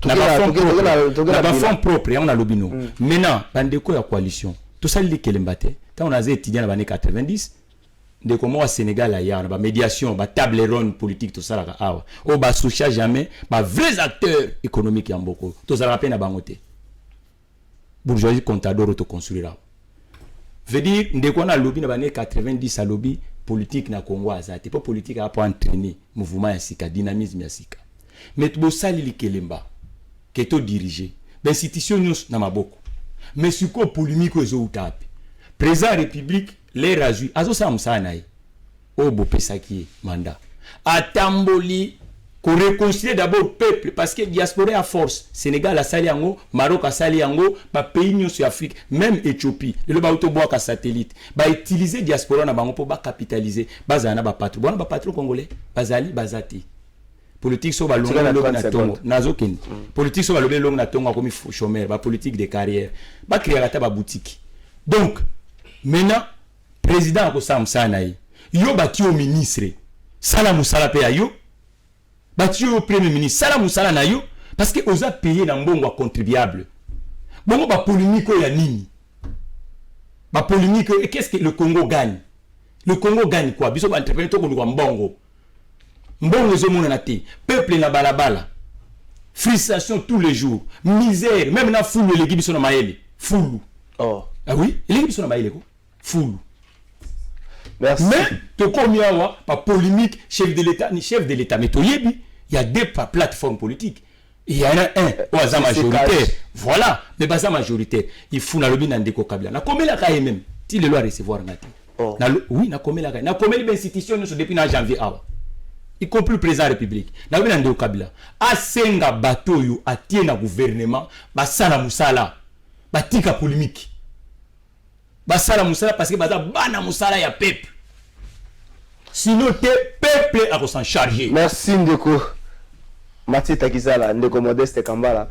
a fonds propres, on a l'obino. Maintenant, bandeko ya coalition. Tout ça, les kelembate. Quand on a des étudiants dans les années 90, de comment au Sénégal ailleurs, la médiation, la table ronde politique, tout ça là, on va soucier jamais, les vrais acteurs économiques en beaucoup, tout ça la peine à bangoter. Bourgeoisie comptador autoconstruira. Veut dire, dès qu'on a lobby dans les années 90, à lobby politique na Congo azate, pas politique à pour entraîner mouvement yasika, dynamisme yasika. Mais tout ça li kelemba, que to diriger, l'institution nous na maboko. Mais sur quoi polémique aux autres, président République les razui azo samsana yi o bo pesa ki mandat atamboli ko réconcilier d'abord peuple parce que diaspora à force Sénégal a sali yango Maroc a sali yango ba pays nyonso Afrique même Éthiopie le ba auto bois ka satellite ba utiliser diaspora na bango pour ba capitaliser bazana ba patron bona ba patron congolais bazali bazati politique so ba longa na tongo nazokin politique so ba longa na tongo comme chômeur ba politique de carrière ba créer ata ba boutique donc maintenant président ko samsana yi yo bati au ministre sala musala pe ayo bati au premier ministre sala musala na yo parce que oza payer na mbongo contribuable bongo ba polémique ya nini ba polémique qu'est-ce que le Congo gagne quoi biso ba entrepreneur to ko mbongo zo mona na te peuple na balabala frustration tous les jours misère même na fulu les biso na maele fulu ah oui les biso na maele ko fulu. Merci. Mais, tu connais pas polémique, chef de l'État, mais il y a 2 plateformes politiques. Il y en a un, ou à majoritaire. Voilà, mais pas ça majoritaire. Il faut na lobby n'andeko kabila. Na combien la caille même? Si le loi recevoir ngati. Oui, na combien la caille. Na combien l'institution nous depuis na janvier awa. Y compris le président de la République. Na lobby n'andeko kabila. Asenga bateau yo atie na gouvernement, basala musala, batika polémique. Basala musala parce que baza bana musala ya peuple. Sinon te peuple a s'en charger. Merci Ndeko. Mathieu Takizala, Ndeko Modeste Kambala.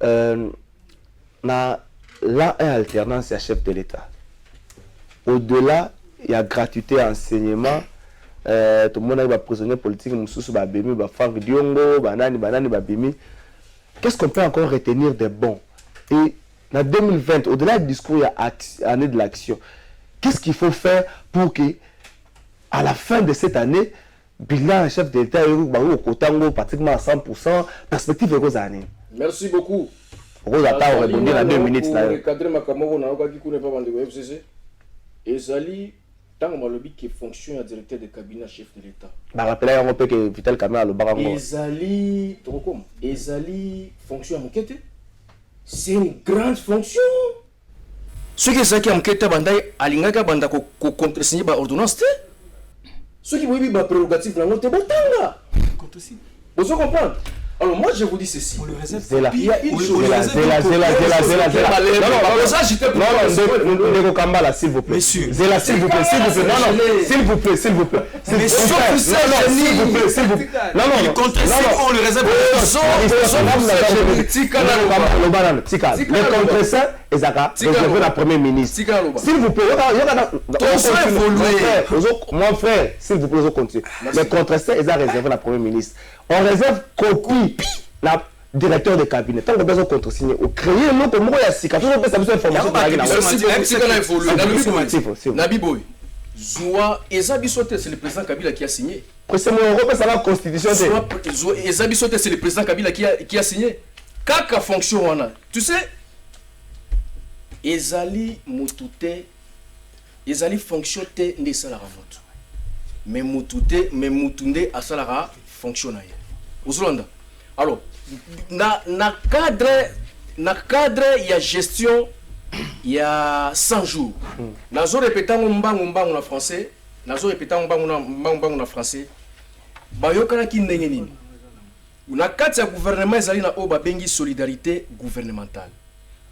Là, il y a alternance à chef de l'État. Au-delà, il y a gratuité à enseignement. Tout le monde a prisonnier politique, qu'est-ce qu'on peut encore retenir de bon? Et en 2020, au-delà du discours, il y a année de l'action. Qu'est-ce qu'il faut faire pour que, à la fin de cette année, bilan chef de l'État est pratiquement à 100%, perspective est aux années. Merci beaucoup. Vous attendez répondre à 2 minutes. Le cadre Makamoko n'a pas dit qu'on n'est pas vendu au FCC. Et Zali, tant qu'on a le qui fonctionne à directeur de cabinet chef de l'État. Bah rappelez un peu que Vital Kamara le barango. Et Zali, fonctionne à Mokete. C'est une grande fonction. Ce qui est ça qui a Mokete Bandai, Alingaka Banda ko contresigné par ordonnance. Ceux qui vont vivre prérogative dans notre botanga. Vous comprenez? Alors moi je vous dis ceci. On le réserve. Il y a une chose. Non, s'il vous plaît. Messieurs. Zéla, s'il vous plaît, s'il vous plaît. Non, s'il vous plaît, s'il vous plaît. Mais sauf que ça, s'il vous plaît, s'il vous plaît. Non, il contre on le réserve. Le contre-ça, Ezaka, réservé la première ministre. S'il vous plaît, mon frère, s'il vous plaît, continuez. Le contre-ça, Ezaka réservé la première ministre. On réserve copie la directeur de cabinet. Tant qu'on a besoin de contre-signer, on crée un autre mot et si quand on peut savoir information. Nabi Boy, Zoua, Ezabisote, c'est le président Kabila qui a signé. C'est mon Europe, c'est la constitution. Ezabisote, c'est le président Kabila qui a signé. Kaka fonction, on a. Tu sais, Ezali Moutouté, Ezali fonction te ne salara vote. Mais Moutouté, mais Moutoundé a salara fonctionnaire. Alors, na cadre, il y a gestion, il y a 100 jours. Nazo répétant en français, nazo répétant en français. Bayokana ki ndengeni. Na kati ya gouvernement ezali na oba bengi solidarité gouvernementale.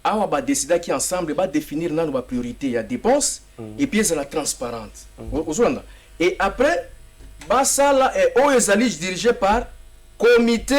Awa ba décider qui ensemble ba définir na nos priorités, il y a dépenses et puis il y a la transparente. Et après Basala est Oezali dirigé par comité,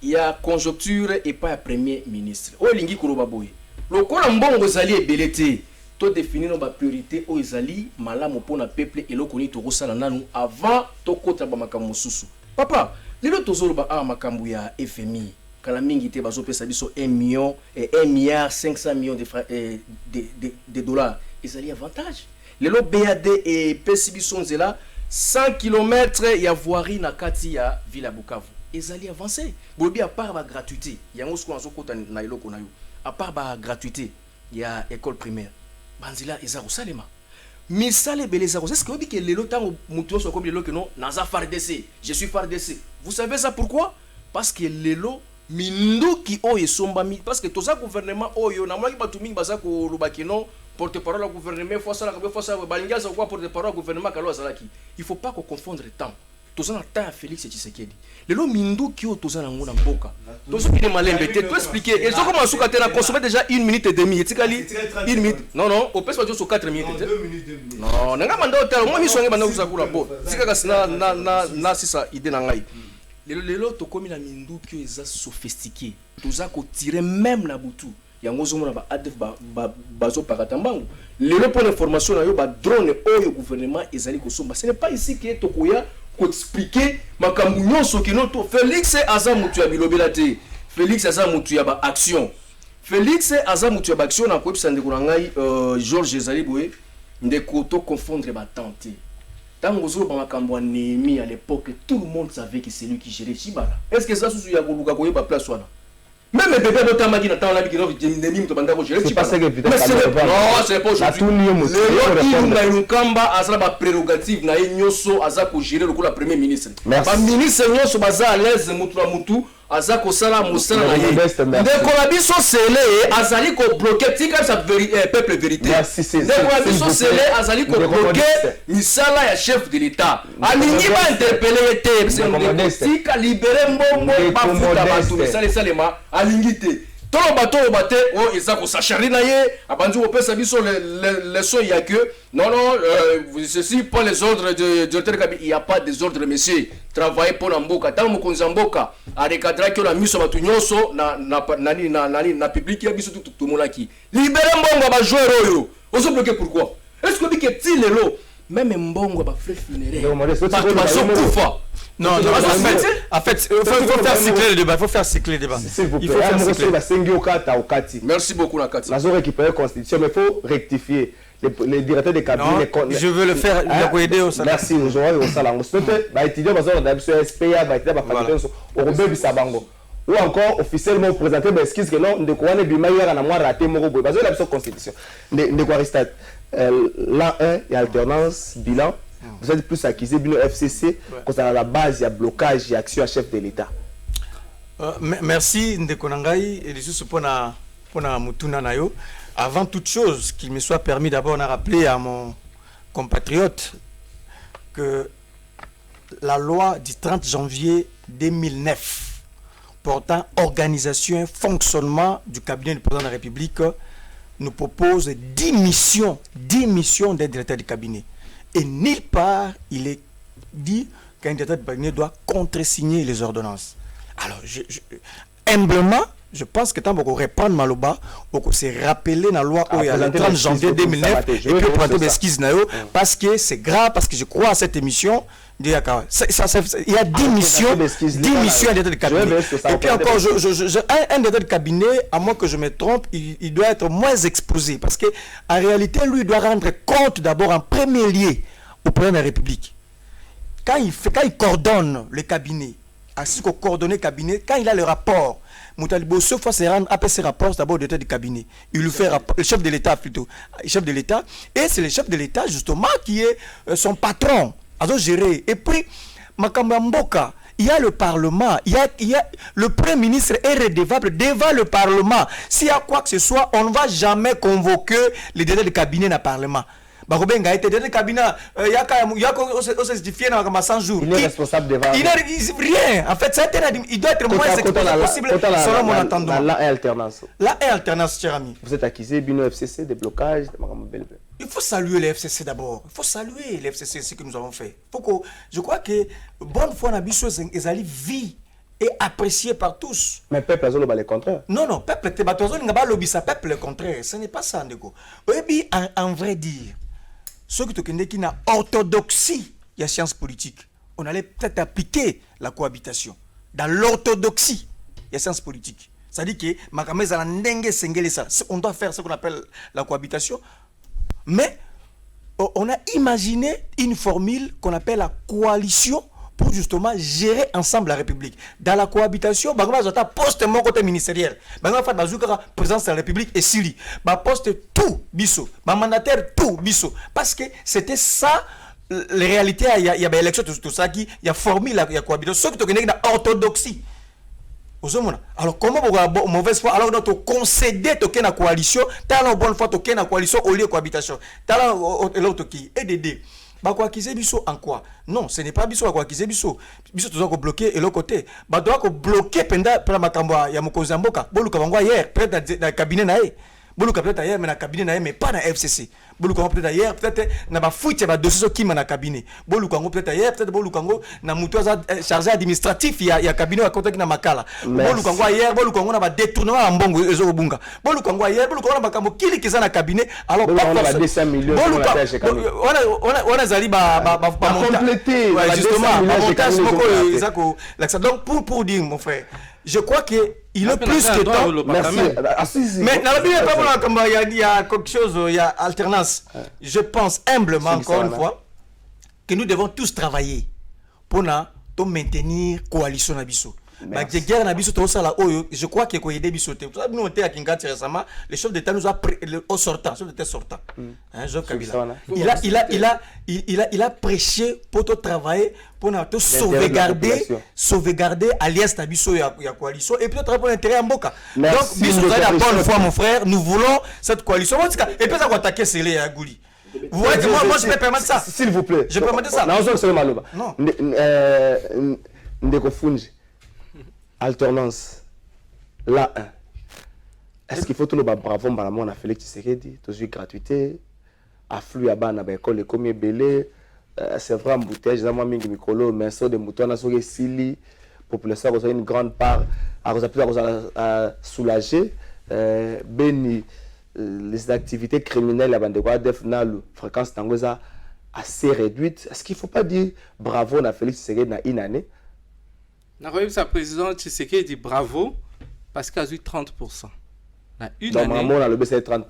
il y a conjoncture et pas un premier ministre. Oelingi Kourobaboy. Le Kola Mbongo Zali est belleté. To définir nos priorités Oezali, Malamo pour le peuple et le Koni Toro Salananu avant to kota ba makambo susu. Papa, les tozolo ba a makambo ya FMI. Kala mingi te bazo pesa biso 1 million et 1 milliard 500 millions de dollars. Ezali avantage. Les BAD et PCB là 100 km il y a voirie na kati ya ville à Bukavu. Ezali avancé. Bobi à part la gratuité, il y a un ce qu'on na iloko na yo. À part la gratuité, il y a école primaire. Banzila ezaro salema. Misale belezaro. Est-ce que vous dites que les lots mutuo sont comme les lots que non naza FARDC. Je suis FARDC. Vous savez ça pourquoi? Parce que les lots mindu ki oye sombami parce que tout ça gouvernement oyo na mwaki batumi baza ko lubakino porte-parole au gouvernement, faut ça balinga ça quoi porte-parole au gouvernement kalo azalaki. Il faut pas qu'on confondre le temps. Tous en temps Félix Tshisekedi. Le lo mindu ki o tous en ngona mboka. Tous qui est malembe te to expliquer. Ils ont commencé à te consommer déjà 1 minute et demie. Etikali 1 minute. Non non, au pèse pas sur 4 minutes. 2 minutes. Non, nanga manda hotel, moi mi songe banda kusakula bo. Sika kasina na sisa idée na ngai. Les lots comme la mindu qui est sophistiqué. Tous ça qu'on tirer même la boutou. Yango zomo na ba adef bazo paratambango. Les lots pour l'information na yo ba drone au gouvernement ezali ko somba. Ce n'est pas ici que tokoya ko expliquer makambu nyonso ke noto Félix aza mutu ya bilobela te. Félix aza mutu ya ba action. Félix aza mutu ya ba action na ko epsa ndeko na ngai Georges ezali boye ndeko to confondre ba tante. Tant que vous avez Néhémie à l'époque, tout le monde savait que c'est lui qui gérait Chibala. Est-ce que ça se souvient de la place? Même les bébés de Tamagi n'ont pas dit que Néhémie ne gérer Chibala. Non, c'est pas aujourd'hui. Le Kamba a la prérogative na Nyoso Azako gérer le premier ministre. Le ministre Nyoso baza à l'aise mutu aza kosala mosala na ye Modeste, merci. ndeko na biso sele azali kobloke tika sa peuple vérité ndeko na biso sele azali kobloke misala ya chef de l'état alingi bainterpele ye te tika libere mbongo bafuta bato misala esalema alingi te toloba te o eza kosacharri na ye abandi kopesa biso leçon ya que non ceci pas les ordres de directeur cabinet il y a pas des ordres monsieur travailler pour na mboka tant mokonzi ya mboka arekadra que la miso bato nyonso na public ya biso tout molaki libere mbongo ba joueur oyo ozo bloquer pourquoi est-ce que bike ti lelo même mbongo ba frais funéraires bato bazokufa. Non, en fait, il faut faire cycler le débat. Il faut faire cycler le débat. Il faut faire cycler. Merci beaucoup, Nakati. Nous avons récupéré la Constitution, mais il faut rectifier. Les directeurs de cabinet. Je veux le faire. Il aider au salaire. Merci, nous aurons au salaire. Les étudiants, SPA, ou encore officiellement présenter des excuses que non, de quoi on est bien meilleur en avoir raté mon robot. Parce que la Constitution. De quoi rester l'an 1 et alternance, bilan. Vous êtes plus accusé du FCC concernant la base, il y a blocage, il y a action à chef de l'État. Merci Ndekonangai et juste pour Mutuna Nayo. Avant toute chose, qu'il me soit permis d'abord de rappeler à mon compatriote que la loi du 30 janvier 2009 portant organisation et fonctionnement du cabinet du président de la République nous propose 10 missions des directeurs du cabinet. Et nulle part, il est dit qu'un directeur de cabinet doit contresigner les ordonnances. Alors, humblement, je pense que tant qu'on répond Maloba, on s'est rappelé dans la loi le 30 janvier 2009 et puis prendre des esquisses parce que c'est grave, parce que je crois à cette émission. Il y a 10 missions à directeur de cabinet. Et puis encore, un directeur de cabinet, à moins que je me trompe, il doit être moins exposé parce que en réalité, lui, il doit rendre compte d'abord en premier lieu au président de la République. Quand il coordonne le cabinet, ainsi qu'au coordonné cabinet, quand il a le rapport, Moutalibo, ce fois, c'est rendre après ses rapports d'abord au directeur du cabinet. Il lui fait rapport, le chef de l'État plutôt, chef de l'État, et c'est le chef de l'État justement qui est son patron. À gérer. Et puis, Makamba Mboka, il y a le Parlement, il y a le Premier ministre est redevable devant le Parlement. S'il y a quoi que ce soit, on ne va jamais convoquer les directeurs de cabinet dans le Parlement. Barobenga était directeur de cabinet, il y a justifié dans 100 jours. Il est responsable devant. Il n'a rien. En fait, il doit être moins exposé possible selon mon entendement. La alternance. La alternance, cher ami. Vous êtes accusé d'une FCC, des blocages, il faut saluer les FCC d'abord. Il faut saluer les FCC, ce que nous avons fait. Je crois que bonne foi n'a biso ezali vie et apprécié par tous. Mais peuple a le contraire. Non, peuple te batozo n'a pas lobby ça peuple le contraire. Ce n'est pas ça ndeko. Et en vrai dire, ceux qui n'a orthodoxie, il y a science politique. On allait peut-être appliquer la cohabitation. Dans l'orthodoxie, il y a science politique. Ça dit que on doit faire ce qu'on appelle la cohabitation. Mais on a imaginé une formule qu'on appelle la coalition pour justement gérer ensemble la République. Dans la cohabitation, on a un poste mon côté ministériel. On a fait la présidence de la République et Syrie. On poste tout, biso. On mandataire tout, biso. Parce que c'était ça, les réalités, il y a des élections, tout ça, il y a formule, il y a cohabitation. Ce qui est dans l'orthodoxie. Alors comment vous mauvaise foi alors notre concéder la coalition t'as une bonne fois la coalition au lieu de cohabitation t'as l'autre qui est d'aider bah quoi qui c'est biso en quoi non ce n'est pas biso quoi qui c'est biso tu dois bloquer et l'autre côté bah doit bloquer pendant la makamba ya mokozamboka bolu kabangwa hier peut-être dans le cabinet nae bolu peut-être hier mais dans le cabinet nae mais pas dans FCC bolu peut-être hier peut-être na ba fuite ba dossier qui dans cabinet bolu peut-être hier peut-être bolu na mutu chargé administratif ya cabinet à côté na makala bolu hier bolu na ba détournement en mbongo ezo bunga bolu hier bolu na makambo kili kiza na cabinet alors pas on a 200 millions on a zali ba compléter justement montage moko donc pour dire mon frère je crois que il est plus que temps. Merci. Mais il y a quelque chose, il y a alternance. Je pense humblement, encore une fois, que nous devons tous travailler pour maintenir coalition Nabiso. Bah guerre na biso to sala oyo, je crois que ko aider biso te. Vous avez noté à Kinshasa récemment, le chef d'État nous a au sortant, chef d'État sortant. Hein, Jean Kabila. Il a prêché pour tout travailler pour nous sauvegarder alliance na biso ya coalition et puis notre pour l'intérêt en Mboka. Donc biso la bonne foi mon frère, nous voulons cette coalition. Et puis ça va attaquer Sélé à Gouli. Vous voyez que moi je peux permettre ça. S'il vous plaît. Je peux permettre ça. Non. Ndeko Fungi. Alternance. Là, est-ce qu'il faut tout le bravo on a Félix Tshisekedi, toujours gratuité, afflux à bas dans l'école, les commis belé, c'est vrai embouteillage, j'ai moi mingi mikolo, mais ça de moutons na soge sili, population a une grande part, à soulager, béni les activités criminelles à bande quoi def na fréquence tangoza assez réduite. Est-ce qu'il faut pas dire bravo na Félix Tshisekedi na une année? Sa président Tshisekedi dit bravo parce qu'il a eu 30%. Na une année. Normalement, on a le baissé 30%.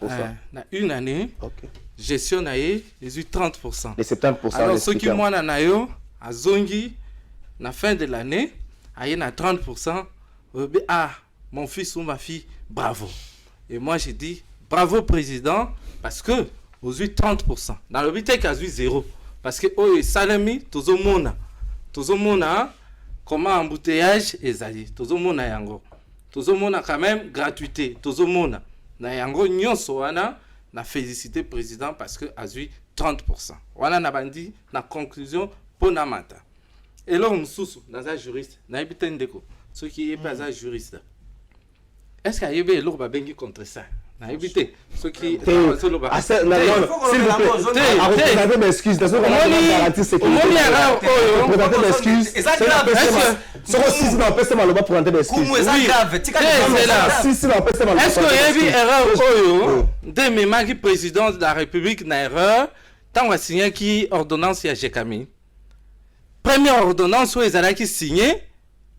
Na une année. Okay. Gestion a eu 30%. Les 70%. Alors ceux qui moi na yo à Zongi na fin de l'année, a eu na 30%. Ah, mon fils ou ma fille, bravo. Et moi j'ai dit bravo président parce que aux eu 30%. Dans le but qu'il a eu 0 parce que oh salami tout le monde comment embouteillage ezali tozomona yango tozomona quand même gratuité tozomona na yango nyonso wana na féliciter président parce que azui 30%. Wana na bandi na conclusion pona mata. Et là mususu naza juriste na ebite ndeko ceux qui est pas juriste. Est-ce qu'il y a eu l'eau babengi contre ça? Na ebite ceux qui s'il vous plaît. Vous m'excusez, parce que on garantit c'est que vous m'excusez. C'est grave. Si vous m'empêchez mal, on va prendre des excuses. C'est grave. Si m'empêchez mal. Est-ce qu'il y a eu erreur oyo de même qui président de la République na erreur tant on signé qui ordonnance ya Jekami. Première ordonnance où ils qui signé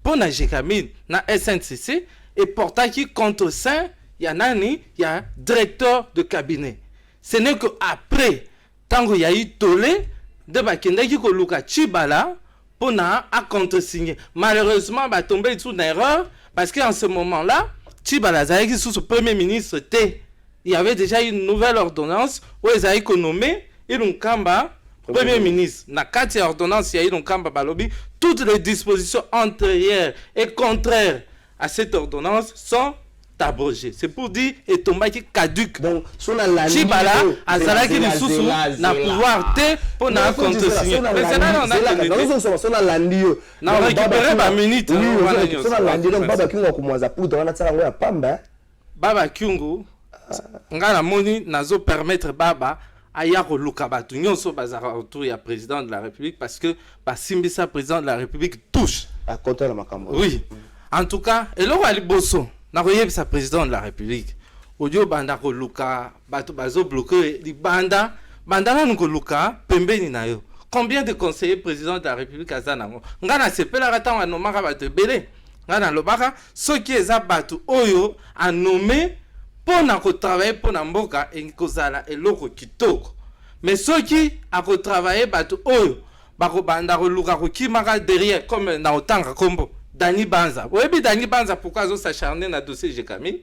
pour na Jekami na SNCC et portant qui compte au sein il y a nani, il y a directeur de cabinet. Ce n'est que après, tant qu'il y a eu tolé, de bakende qui ko luka Chibala pour na à contre-signer. Malheureusement, ba tombé sous une erreur parce qu'en ce moment-là, Chibala Zaï qui sous ce premier ministre il y avait déjà une nouvelle ordonnance où ils avaient nommé Ilunkamba premier ministre. Na quatre ordonnances, il y a Ilunkamba Balobi. Toutes les dispositions antérieures et contraires à cette ordonnance sont abrogé. C'est pour dire et tomba qui caduque. Donc Chibala azalaki lisusu na pouvoir te pour na contre-signer. Na récupérer ba minute. Baba Kyungu ngana moni nazo permettre baba aya ko luka batu nyonso bazara autour ya président de la République parce que ba simbisa président de la République touche à côté la makambo. Oui. En tout cas, eloko ali boso na sa président de la République audio banda ko luka bato bazo bloquer di banda na ko luka pembeni na yo. Combien de conseillers président de la République azanango ngana sepela rata wa nomaka bato belé ngana lobaka ceux qui eza bato oyo a nommé pour na ko travailler pour na mboka et kozala eloko kitoko. Mais ceux qui a ko travailler bato oyo bako banda ko luka ko kimaka derrière comme na otanga kombo Dani Banza. Oui, mais Dani Banza, pourquoi ils s'acharner dans le dossier Jekami?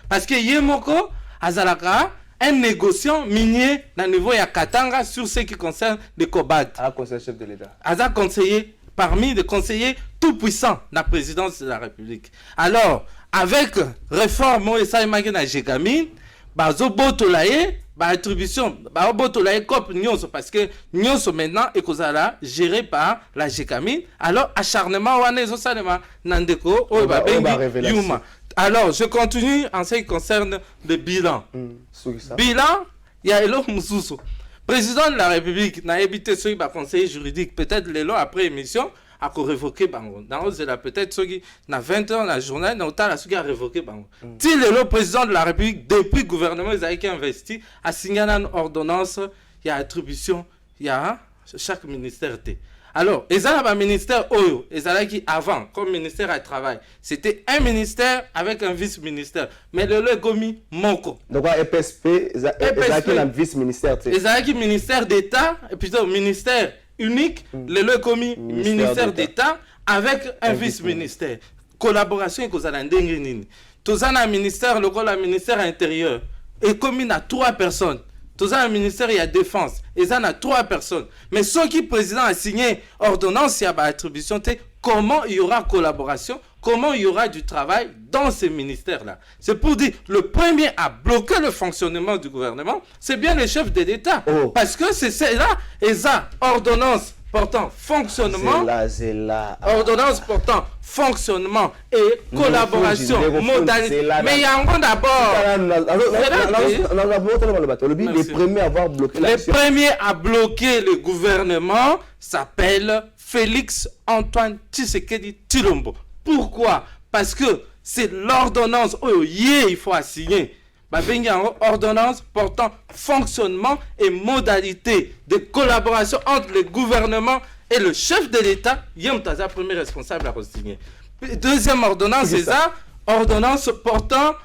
Parce que Yemoko, Azalaka, un négociant minier dans le niveau de Katanga sur ce qui concerne les Kobat. Ah, conseiller chef de l'État. Aza conseiller, parmi les conseillers tout puissants de la présidence de la République. Alors, avec réforme, et ça, il y a Jekami, Bazo Botolaye, attribution, Botolaye Cop Nyonso, parce que Nyonso maintenant est géré par la Jekami. Alors, acharnement, Wanezo Salema, Nandeko, Yuma. Alors, je continue en ce qui concerne le bilan. Bilan, il y a Elo Moussoussou. Président de la République, n'a évité ce conseiller juridique, peut-être les lois après émission, a révoqué Bango. Dans là peut-être ceux qui n'a 20 ans la journée, dans autant ceux qui a révoqué Bango. Si le président de la République depuis le gouvernement qui a investi a signé une ordonnance, il y a attribution, il y a chaque ministère. Alors, il y a un ministère Oyo, il y a qui avant comme ministère à travail, c'était un ministère avec un vice-ministère, mais le gomi Moko. Donc EPSP, il y a un vice-ministère. Il y a un ministère d'État et plutôt ministère unique, le commis ministère d'État avec un vice-ministère. collaboration ekozala ndenge nini. Toza na ministère lokola ministère intérieur et commune à 3 personnes. Toza na ministère ya défense et ça na 3 personnes. Mais ceux qui président a signé ordonnance ya ba attribution, comment il y aura collaboration, comment il y aura du travail dans ces ministères-là. C'est pour dire, le premier à bloquer le fonctionnement du gouvernement, c'est bien les chefs de l'État. Parce que c'est là, et ça, ordonnance portant fonctionnement, ordonnance portant fonctionnement et collaboration, modalité. Mais il y a un d'abord. Les premiers à avoir bloqué les premiers à bloquer le gouvernement s'appellent Félix Antoine Tshisekedi Tshilombo. Pourquoi? Parce que c'est l'ordonnance, il faut signer. Ordonnance portant fonctionnement et modalité de collaboration entre le gouvernement et le chef de l'État. Yemtaza, premier responsable à signer. Deuxième ordonnance, c'est ça. Ordonnance portant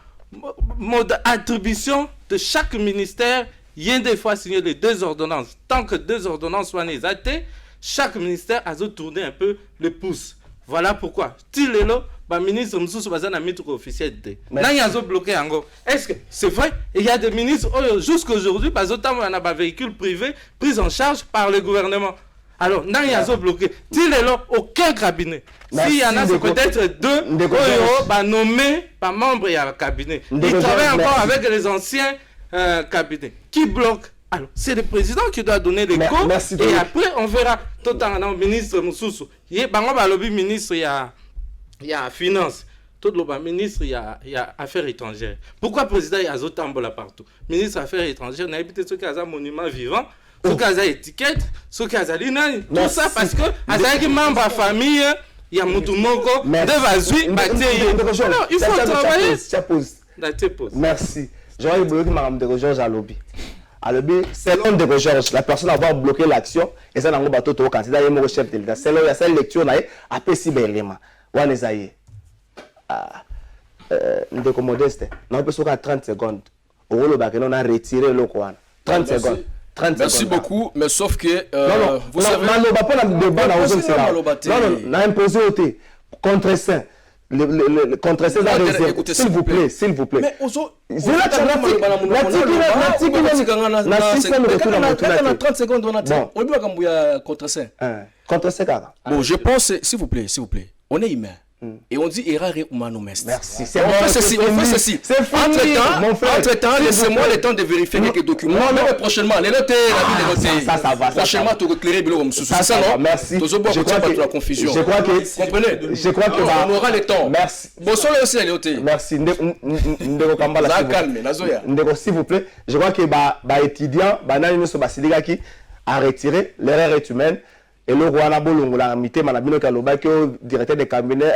attribution de chaque ministère. Yem des fois signer les 2 ordonnances. Tant que 2 ordonnances soient nézatées, chaque ministère a tourné un peu le pouce. Voilà pourquoi. Tilelo, le ministre Moussou Bazana mis officiel. Bloqué. Est-ce que c'est vrai? Il y a des ministres jusqu'aujourd'hui, parce que on a un véhicule privé pris en charge par le gouvernement. Alors, il y a bloqué. Tilelo, aucun cabinet. S'il y en a, c'est peut-être 2 nommés par membre du cabinet. Ils travaillent encore avec les anciens cabinets. Qui bloquent? Alors, c'est le président qui doit donner les cours. Et après, on verra. Tout le ministre Moussou. Il y a le ministre, il y a finance. Tout le ministre, il y a affaires étrangères. Pourquoi le président, il y a Zotambola partout? Ministre affaires étrangères, il y a peut-être ceux qui ont un monument vivant, ceux qui ont une étiquette, ceux qui ont un tout ça parce que, avec membre de la famille, il y a Moutoumoko, il faut travailler. Merci. J'aurais bloqué Mme de Georges à lobby. Selon de recherche, la personne avoir bloqué l'action, et ça n'a pas bateau au candidat, il est chef de l'État. Selon la seule lecture, il a fait si bellement. On est aïe. Nous sommes modestes. Nous avons 30 secondes. On a retiré le coin. 30 secondes. Merci beaucoup, mais sauf que. Vous savez. On a imposé au thé. Contre ça. Le contre ça, s'il vous plaît, s'il vous plaît. Mais aussi, c'est là que 30 secondes, on a on doit contre ça. Contre ça, bon, je pense, s'il vous plaît, on est humain. Et on dit errare humanum est. Merci. On fait ceci. Entre-temps, laissez-moi le temps de vérifier quelques documents. Mais prochainement, les notes, ça va. Prochainement, tu éclairer le comme ça, non? Merci. Je crois que la confusion. Je crois que. Comprenez? Je crois que on aura le temps. Merci. Bon, sur le aussi, les notes. Merci. Ndeko Kambala. Ndeko, s'il vous plaît. Je crois que étudiant, banani so basiliga qui a retiré l'erreur est humaine. Et le roi n'a bolongo la mité manabino kaloba que directeur de cabinet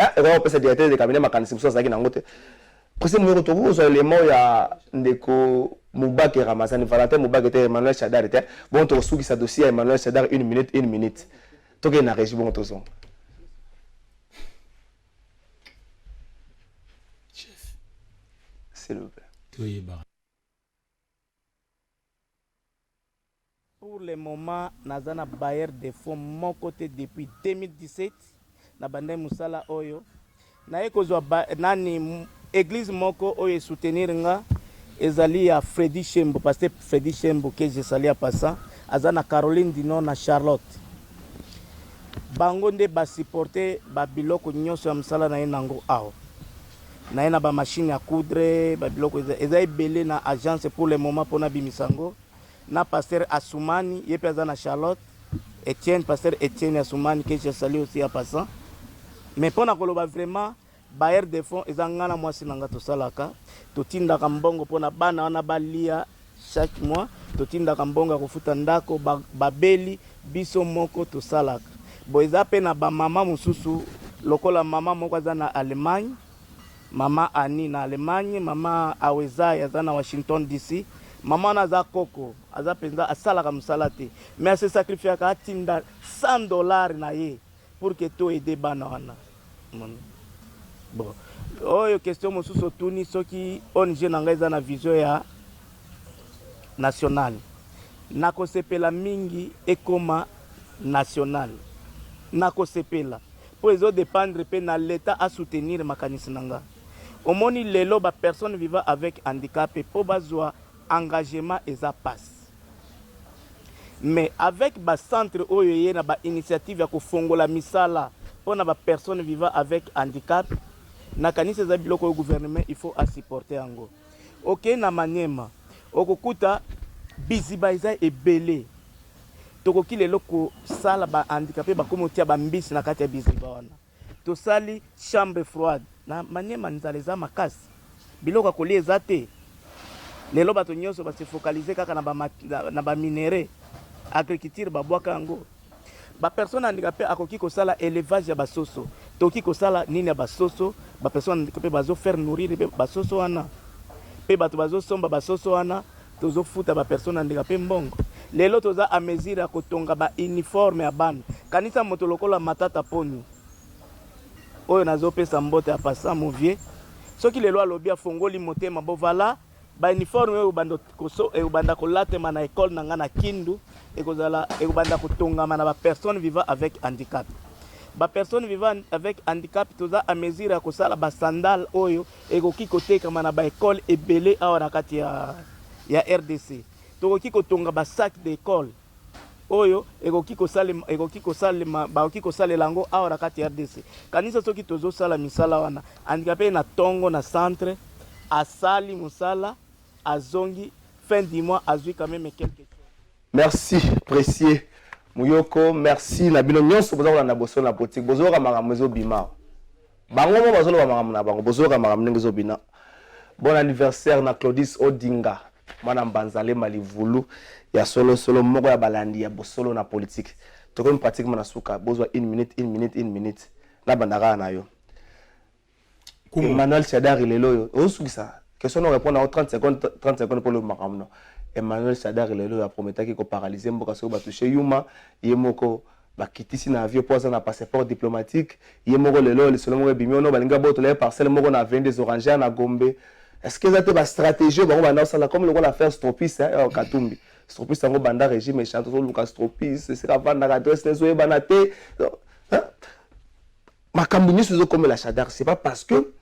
directeur de cabinet makanisi muso zaki nangote presse mo retour sur élément ya ndeko Moubake Ramazani Valentin Moubake était Emmanuel Chadar était bon to souki sa dossier Emmanuel Chadar 1 minute to ke na régie bon to son chef s'il vous plaît. Pour le moment, Nazana bailleur de fonds mon côté depuis 2017. Na bande musala oyo. Na ekozwa nani église moko oyo soutenir nga ezali ya Freddy Chembo pasteur Freddy Chembo que je salue à passant azana Caroline Dino na Charlotte. Bango nde ba supporter ba biloko nyonso ya musala na enango awo. Na ena ba machine à coudre ba biloko ezai belé na agence pour le moment pona bimisango. Na pasteur Assoumani, il est na Charlotte, Etienne, pasteur Etienne Assoumani, que je salue aussi à passant. Mais pour nous, vraiment, bailleur de fonds, ils ont un mois si nous avons salaka. Tout tinda kambongo pour na bana na balia chaque mois. Tout tinda kambongo kufuta ndako babeli biso moko to salaka. Boiza pe na ba mama mususu lokola mama moko za na Allemagne, mama Annie na Allemagne, mama Aweza ya na Washington DC. Maman naza koko aza penza asala ka musala te mais se sacrifier ka tinda $100 na ye pour que to aider bana wana bon oyo question mosusu tuni soki ONG nanga eza na vision ya national nakosepela mingi ekoma national nakosepela po ezo dépendre pe na l'état à soutenir makanisi nanga. Omoni lelo ba personne vivant avec handicap po bazwa engagement eza passe. Mais avec ba centre oyo na ba initiative ya kofongola misala pona ba personne vivant avec handicap na kanisa za biloko au gouvernement il faut supporter yango. OK na Maniema okokuta bizibaiza ebele tokoki lelo ko sala ba handicapé ba komotia ba mbisi na kati ya biziba wana to sali chambre froide na Maniema nzaleza makasi biloko kolia ezate lelo bato nyonso ba se focaliser kaka na ba minéraux agriculture ba bwaka yango ba personne handicapé akoki ko sala élevage ya basoso toki ko sala nini ya basoso ba personne handicapé bazo faire nourrir basoso wana pe bato bazo somba basoso wana tozo futa ba personne handicapé mbongo lelo toza a mesure ya kotonga ba uniforme ya bana kanisa moto lokola matata poni oyo nazo pesa mbote ya pasa movie soki lelo alobi afongoli motema bo vala ba uniforme oyo bando koso e banda kolate mana école nanga na Kindu ekozala e banda kotonga mana ba personne vivant avec handicap ba personne vivant avec handicap toza a mesure ya kosala ba sandal oyo ekoki koteka mana ba école ebele awa na kati ya RDC tokoki kotonga ba sac d'école oyo ekoki kosala lango awa na kati ya RDC kanisa soki tozo sala misala wana handicapé na tongo na centre asali musala azongi fin du mois azui quand même quelque chose. Merci précieux Muyoko, merci na bino nyonso boza na boso na politique bozo ka makambo bima bango mo bozo ba makambo na bango bozo ka makambo ngezo bina. Bon anniversaire na Claudis Odinga mana mbanzale malivulu ya solo moko ya balandi ya bosolo na politique toko pratiquement na suka bozo 1 minute na bandaka na yo Emmanuel Chadar lelo yo sukisa question on répond en 30 secondes pour le makamno. Emmanuel Chadar lelo a prometaki ko paralyser mboka so ba toucher yuma yemoko ba kitisi na avion poza na passeport diplomatique yemoko lelo le solo mo bimio no balinga boto le parcelle moko na 20 des orangers na Gombe. Est-ce que ça te ba stratégie ba na sala comme le l'affaire Stropis hein Katumbi Stropis ngo banda régime méchant to Lucas Stropis c'est ka vanda ka adresse les oye banate makambo ni so comme la Chadar c'est pas parce que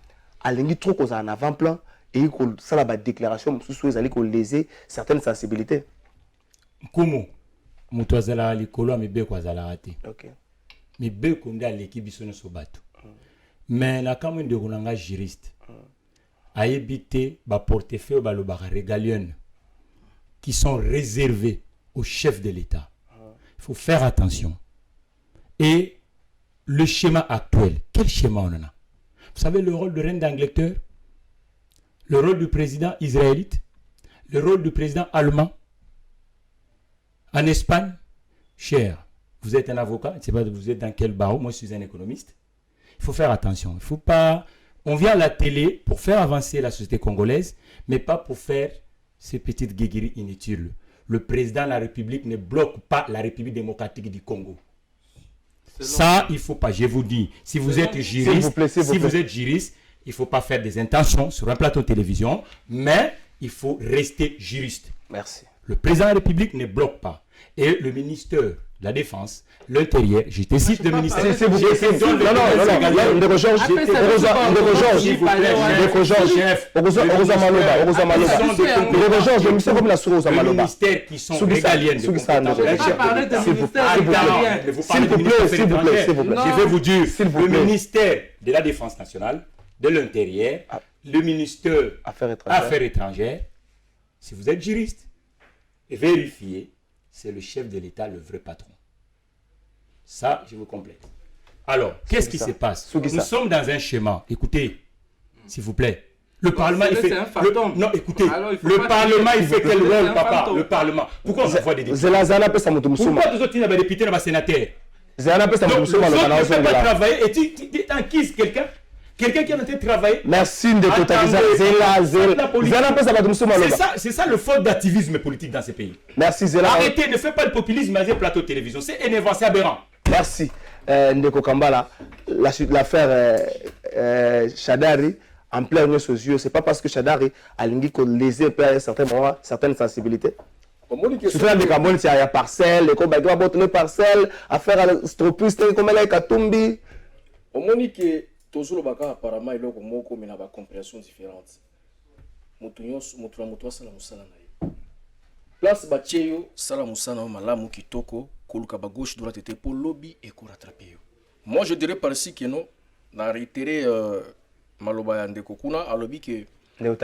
alingi trop ko en avant-plan et que ça la déclaration sous ezali ko léser certaines sensibilités. Comment mutu azala likolo amebe ko azala raté. OK. Mebe ko nda l'équipe bisono so bato. Mais na kamwe de konanga juriste. A éviter ba portefeuille ba lo ba régalienne qui sont réservés au chef de l'État. Il faut faire attention. Et le schéma actuel, quel schéma on en a? Vous savez le rôle de reine d'Angleterre, le rôle du président israélite, le rôle du président allemand. En Espagne, cher, vous êtes un avocat, je ne sais pas vous êtes dans quel barreau, moi je suis un économiste. Il faut faire attention. Il faut pas. On vient à la télé pour faire avancer la société congolaise, mais pas pour faire ces petites guégueries inutiles. Le président de la République ne bloque pas la République démocratique du Congo. Ça, il ne faut pas. Je vous dis, si vous êtes juriste, vous êtes juriste, il ne faut pas faire des intentions sur un plateau de télévision, mais il faut rester juriste. Merci. Le président de la République ne bloque pas. Et le ministère de la Défense, l'Intérieur, je te cite le ministère. Non, le ministère qui sont régaliennes. S'il vous plaît. Je vais vous dire, le ministère de la Défense nationale, de l'Intérieur, le ministère Affaires étrangères, si vous êtes juriste, vérifiez, c'est le chef de l'État, le vrai patron. Ça, je vous complète. Alors, qu'est-ce qui se passe? Nous sommes dans un schéma. Écoutez, s'il vous plaît. Le Parlement, il fait... Non, écoutez, le Parlement, il fait quel rôle, papa? Le Parlement. Pourquoi on voit des députés? Pourquoi tous autres députés et des sénateurs? Donc, nous ne peut pas travailler et tu enquises quelqu'un? Quelqu'un qui a été travaillé. Merci de C'est ça le faute d'activisme politique dans ces pays. Merci Zela. Arrêtez, ne faites pas le populisme dans les plateaux de télévision. C'est énervant, c'est aberrant. Merci. Ndeko Kambala, l'affaire Chadari, en plein nos yeux, c'est pas parce que Chadari a lingué qu'on lésé à certains moments certaines sensibilités. Surtout avec Cambon, il y a parcelle, les combats, les parcelles, affaire à Stropus, comme elle est Katumbi. omoni ke tozolobaka apparemment eloko moko mais na ba compréhension différente. Moto na moto asala mosala na ye. Place batie yo sala mosala malamu kitoko koluka ba gauche droite était pour lobby et ko rattraper yo. Moi je dirais par ici que non na réitéré maloba ya ndeko kuna alobi que nul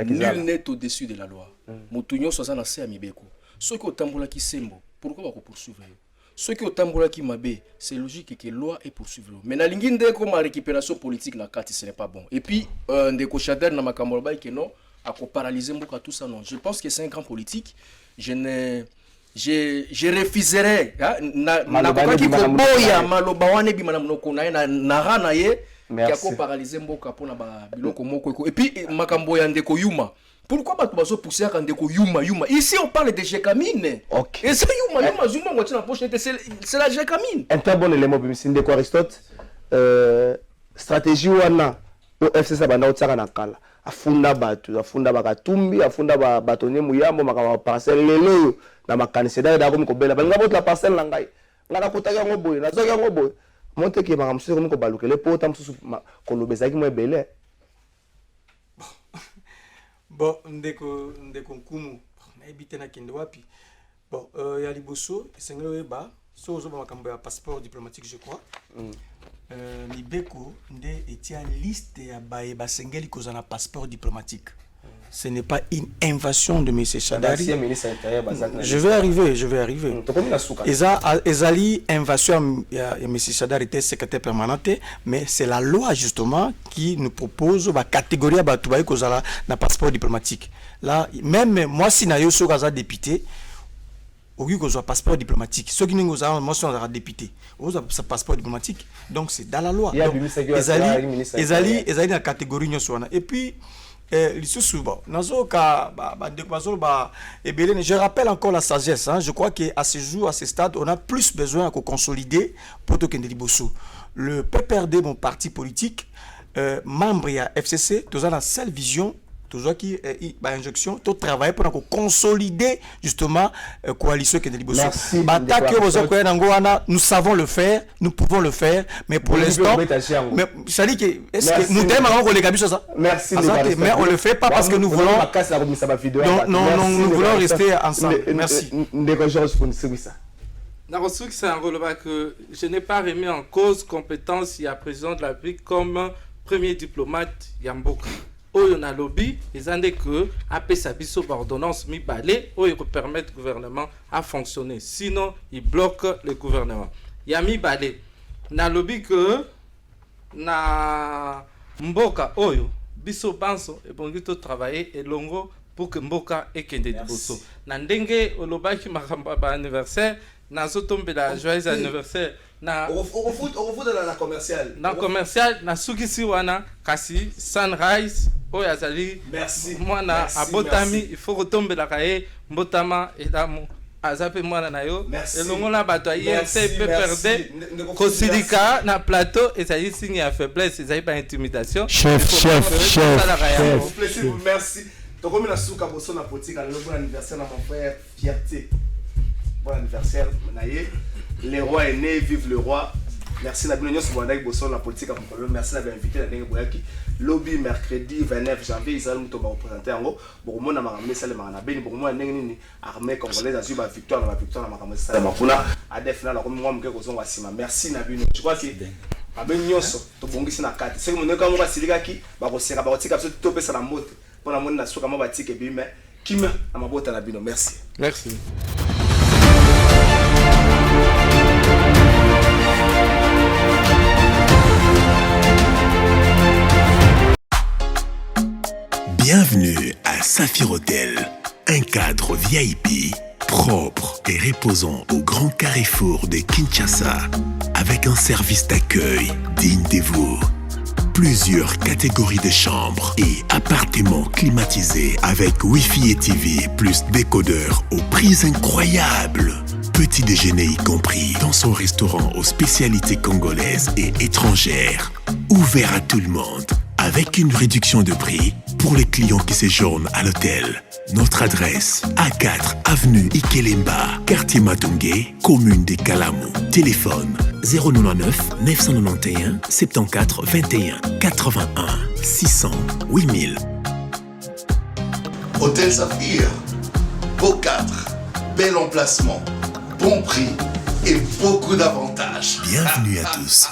n'est au-dessus de la loi. Moto nyonso aza na se ya mibeko. Soki otambola ki sembo, pourquoi ba ko poursuivre yo? Soki otambola ki mabe, c'est logique que loi est poursuivre. Mais na lingi ndeko ma récupération politique na kati ce n'est pas bon. Et puis ndeko Chader na makambo ba que non à paralyser mboka tout ça non. Je pense que c'est un grand politique. Je refuserai na kokaki ko boya maloba wane bi mana monoko na ye na rana ye qui a paralysé mboka pona ba biloko moko et puis makambo ya ndeko Yuma. Pourquoi bato bazo pousser à ndeko Yuma? Ici on parle de Jekamine. OK. Et c'est Yuma Zuma ngoti na poche c'est la Jekamine. Un très bon élément bimisi ndeko Aristote stratégie wana au FCC banda otsaka na kala. Afunda bato, afunda bakatumbi, afunda batonye muyambo makaba parcelle lelo na makanise da ko mkobela. Banga botla parcelle na ngai. Ngana kotaka ngo boye, na zoka ngo boye. Monte ki maka msusu ko balukele pota msusu kolobezaki mo ebele. Bon, ndeko nkumu na ebite na kende wapi. Bon, ya liboso sengelo eba so ozo ba makambo ya passeport diplomatique je crois. Mibeko nde etia liste ya ba sengeli kozana passeport diplomatique. Ce n'est pas une invasion de M. Chadari. Je vais arriver. Ezali invasion ya M. Chadari était secrétaire permanent, mais c'est la loi justement qui nous propose la catégorie batoubaï kozala na passeport diplomatique. Là, même moi si na yo so kaza député, au qu'on soit passeport diplomatique. Ceux qui nous ont mentionné à député, on a passeport diplomatique. Donc c'est dans la loi. Ezali dans la catégorie et puis je rappelle encore la sagesse. Je crois qu'à ce jour, à ce stade, on a plus besoin de consolider pour tout Liboso. Le PPRD, mon parti politique, membre à FCC, tous ont la seule vision, toujours qui injection, tout travailler pour consolider justement la coalition qui est Liboso. Nous savons le faire, nous pouvons le faire, mais pour l'instant, ça dit que est-ce que nous devons ça? Merci. Mais on le fait pas parce que nous voulons. Non, nous voulons rester ensemble. Merci. Que je n'ai pas remis en cause compétence du président de la République comme premier diplomate Yamboka. Oyo na lobby, ils ont dit que après sa biso ordonnance mi balé, oyo permettre le gouvernement à fonctionner. Sinon, il bloque le gouvernement. Yami balé. Na lobby que na mboka oyo biso banso et bon to travailler et longo pour que mboka et kende diboso. Na ndenge olobaki makamba ba anniversaire, na zotombe la joyeux anniversaire. Na au foot dans la commerciale. Na commercial na sukisi wana kasi Sunrise oyo azali. Merci. Mwana abotami il faut retomber la kaye mbotama edamu azape mwana na yo elongo na bato INC peut perdre kosilika na plateau ezali signe ya faiblesse ezali pas intimidation. Chef. Merci. Tokomi na suka boso na politique le bon anniversaire à mon frère fierté. Bon anniversaire naye. Le roi est né, vive le roi. Merci Nabino Nyos Bwandak Bosso la politique à Montpellier. Merci d'avoir invité la Dengue Boyaki. Lobby mercredi 29 janvier, ils allont nous représenter en gros. Pour moi, on a ramené ça le Marabé. Pour moi, armée congolaise a eu la victoire, la victoire, on a ramené ça le Mafuna. À des finales, comme moi, je suis Wassima. Merci Nabino. Je crois que Nabino Nyos, tu bongi si na carte. C'est que mon école m'a silika qui va aussi la boutique absolument topé sur la moto. Pour la monnaie, na souka m'a bâti que bim. Qui me a ma botte à Nabino. Merci. Merci. Bienvenue à Saphir Hotel, un cadre VIP, propre et reposant au grand carrefour de Kinshasa, avec un service d'accueil digne de vous. Plusieurs catégories de chambres et appartements climatisés avec Wi-Fi et TV plus décodeur aux prix incroyables. Petit déjeuner y compris dans son restaurant aux spécialités congolaises et étrangères. Ouvert à tout le monde avec une réduction de prix pour les clients qui séjournent à l'hôtel. Notre adresse, A4, avenue Ikelemba, quartier Matungé, commune de Kalamu. Téléphone 099 991 74 21 81 600 8000. Hôtel Saphir, beau 4, bel emplacement, bon prix et beaucoup d'avantages. Bienvenue à tous.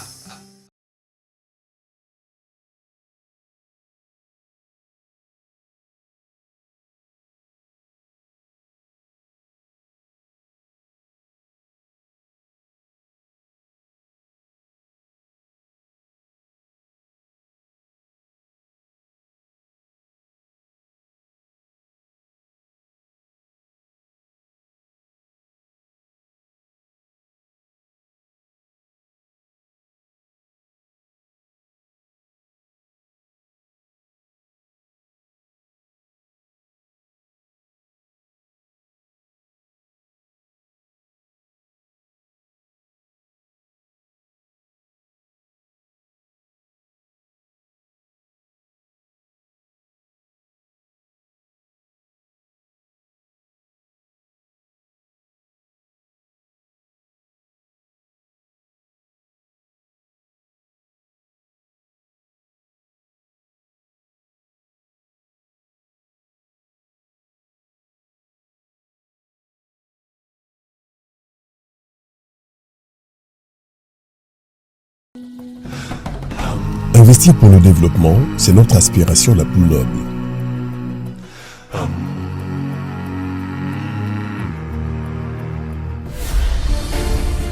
Investir pour le développement, c'est notre aspiration la plus noble.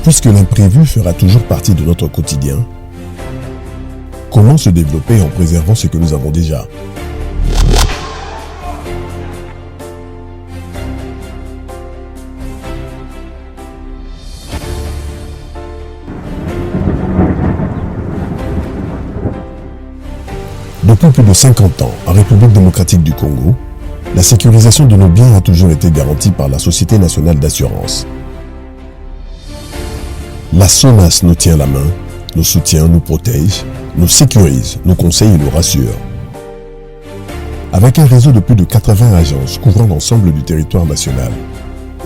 Puisque l'imprévu fera toujours partie de notre quotidien, comment se développer en préservant ce que nous avons déjà ? Depuis plus de 50 ans, en République démocratique du Congo, la sécurisation de nos biens a toujours été garantie par la Société nationale d'assurance. La SONAS nous tient la main, nous soutient, nous protège, nous sécurise, nous conseille et nous rassure. Avec un réseau de plus de 80 agences couvrant l'ensemble du territoire national,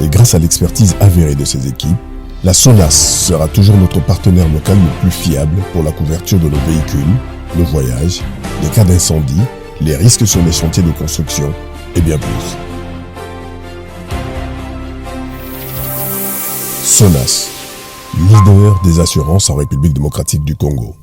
et grâce à l'expertise avérée de ses équipes, la SONAS sera toujours notre partenaire local le plus fiable pour la couverture de nos véhicules, le voyage, les cas d'incendie, les risques sur les chantiers de construction et bien plus. SONAS, leader des assurances en République démocratique du Congo.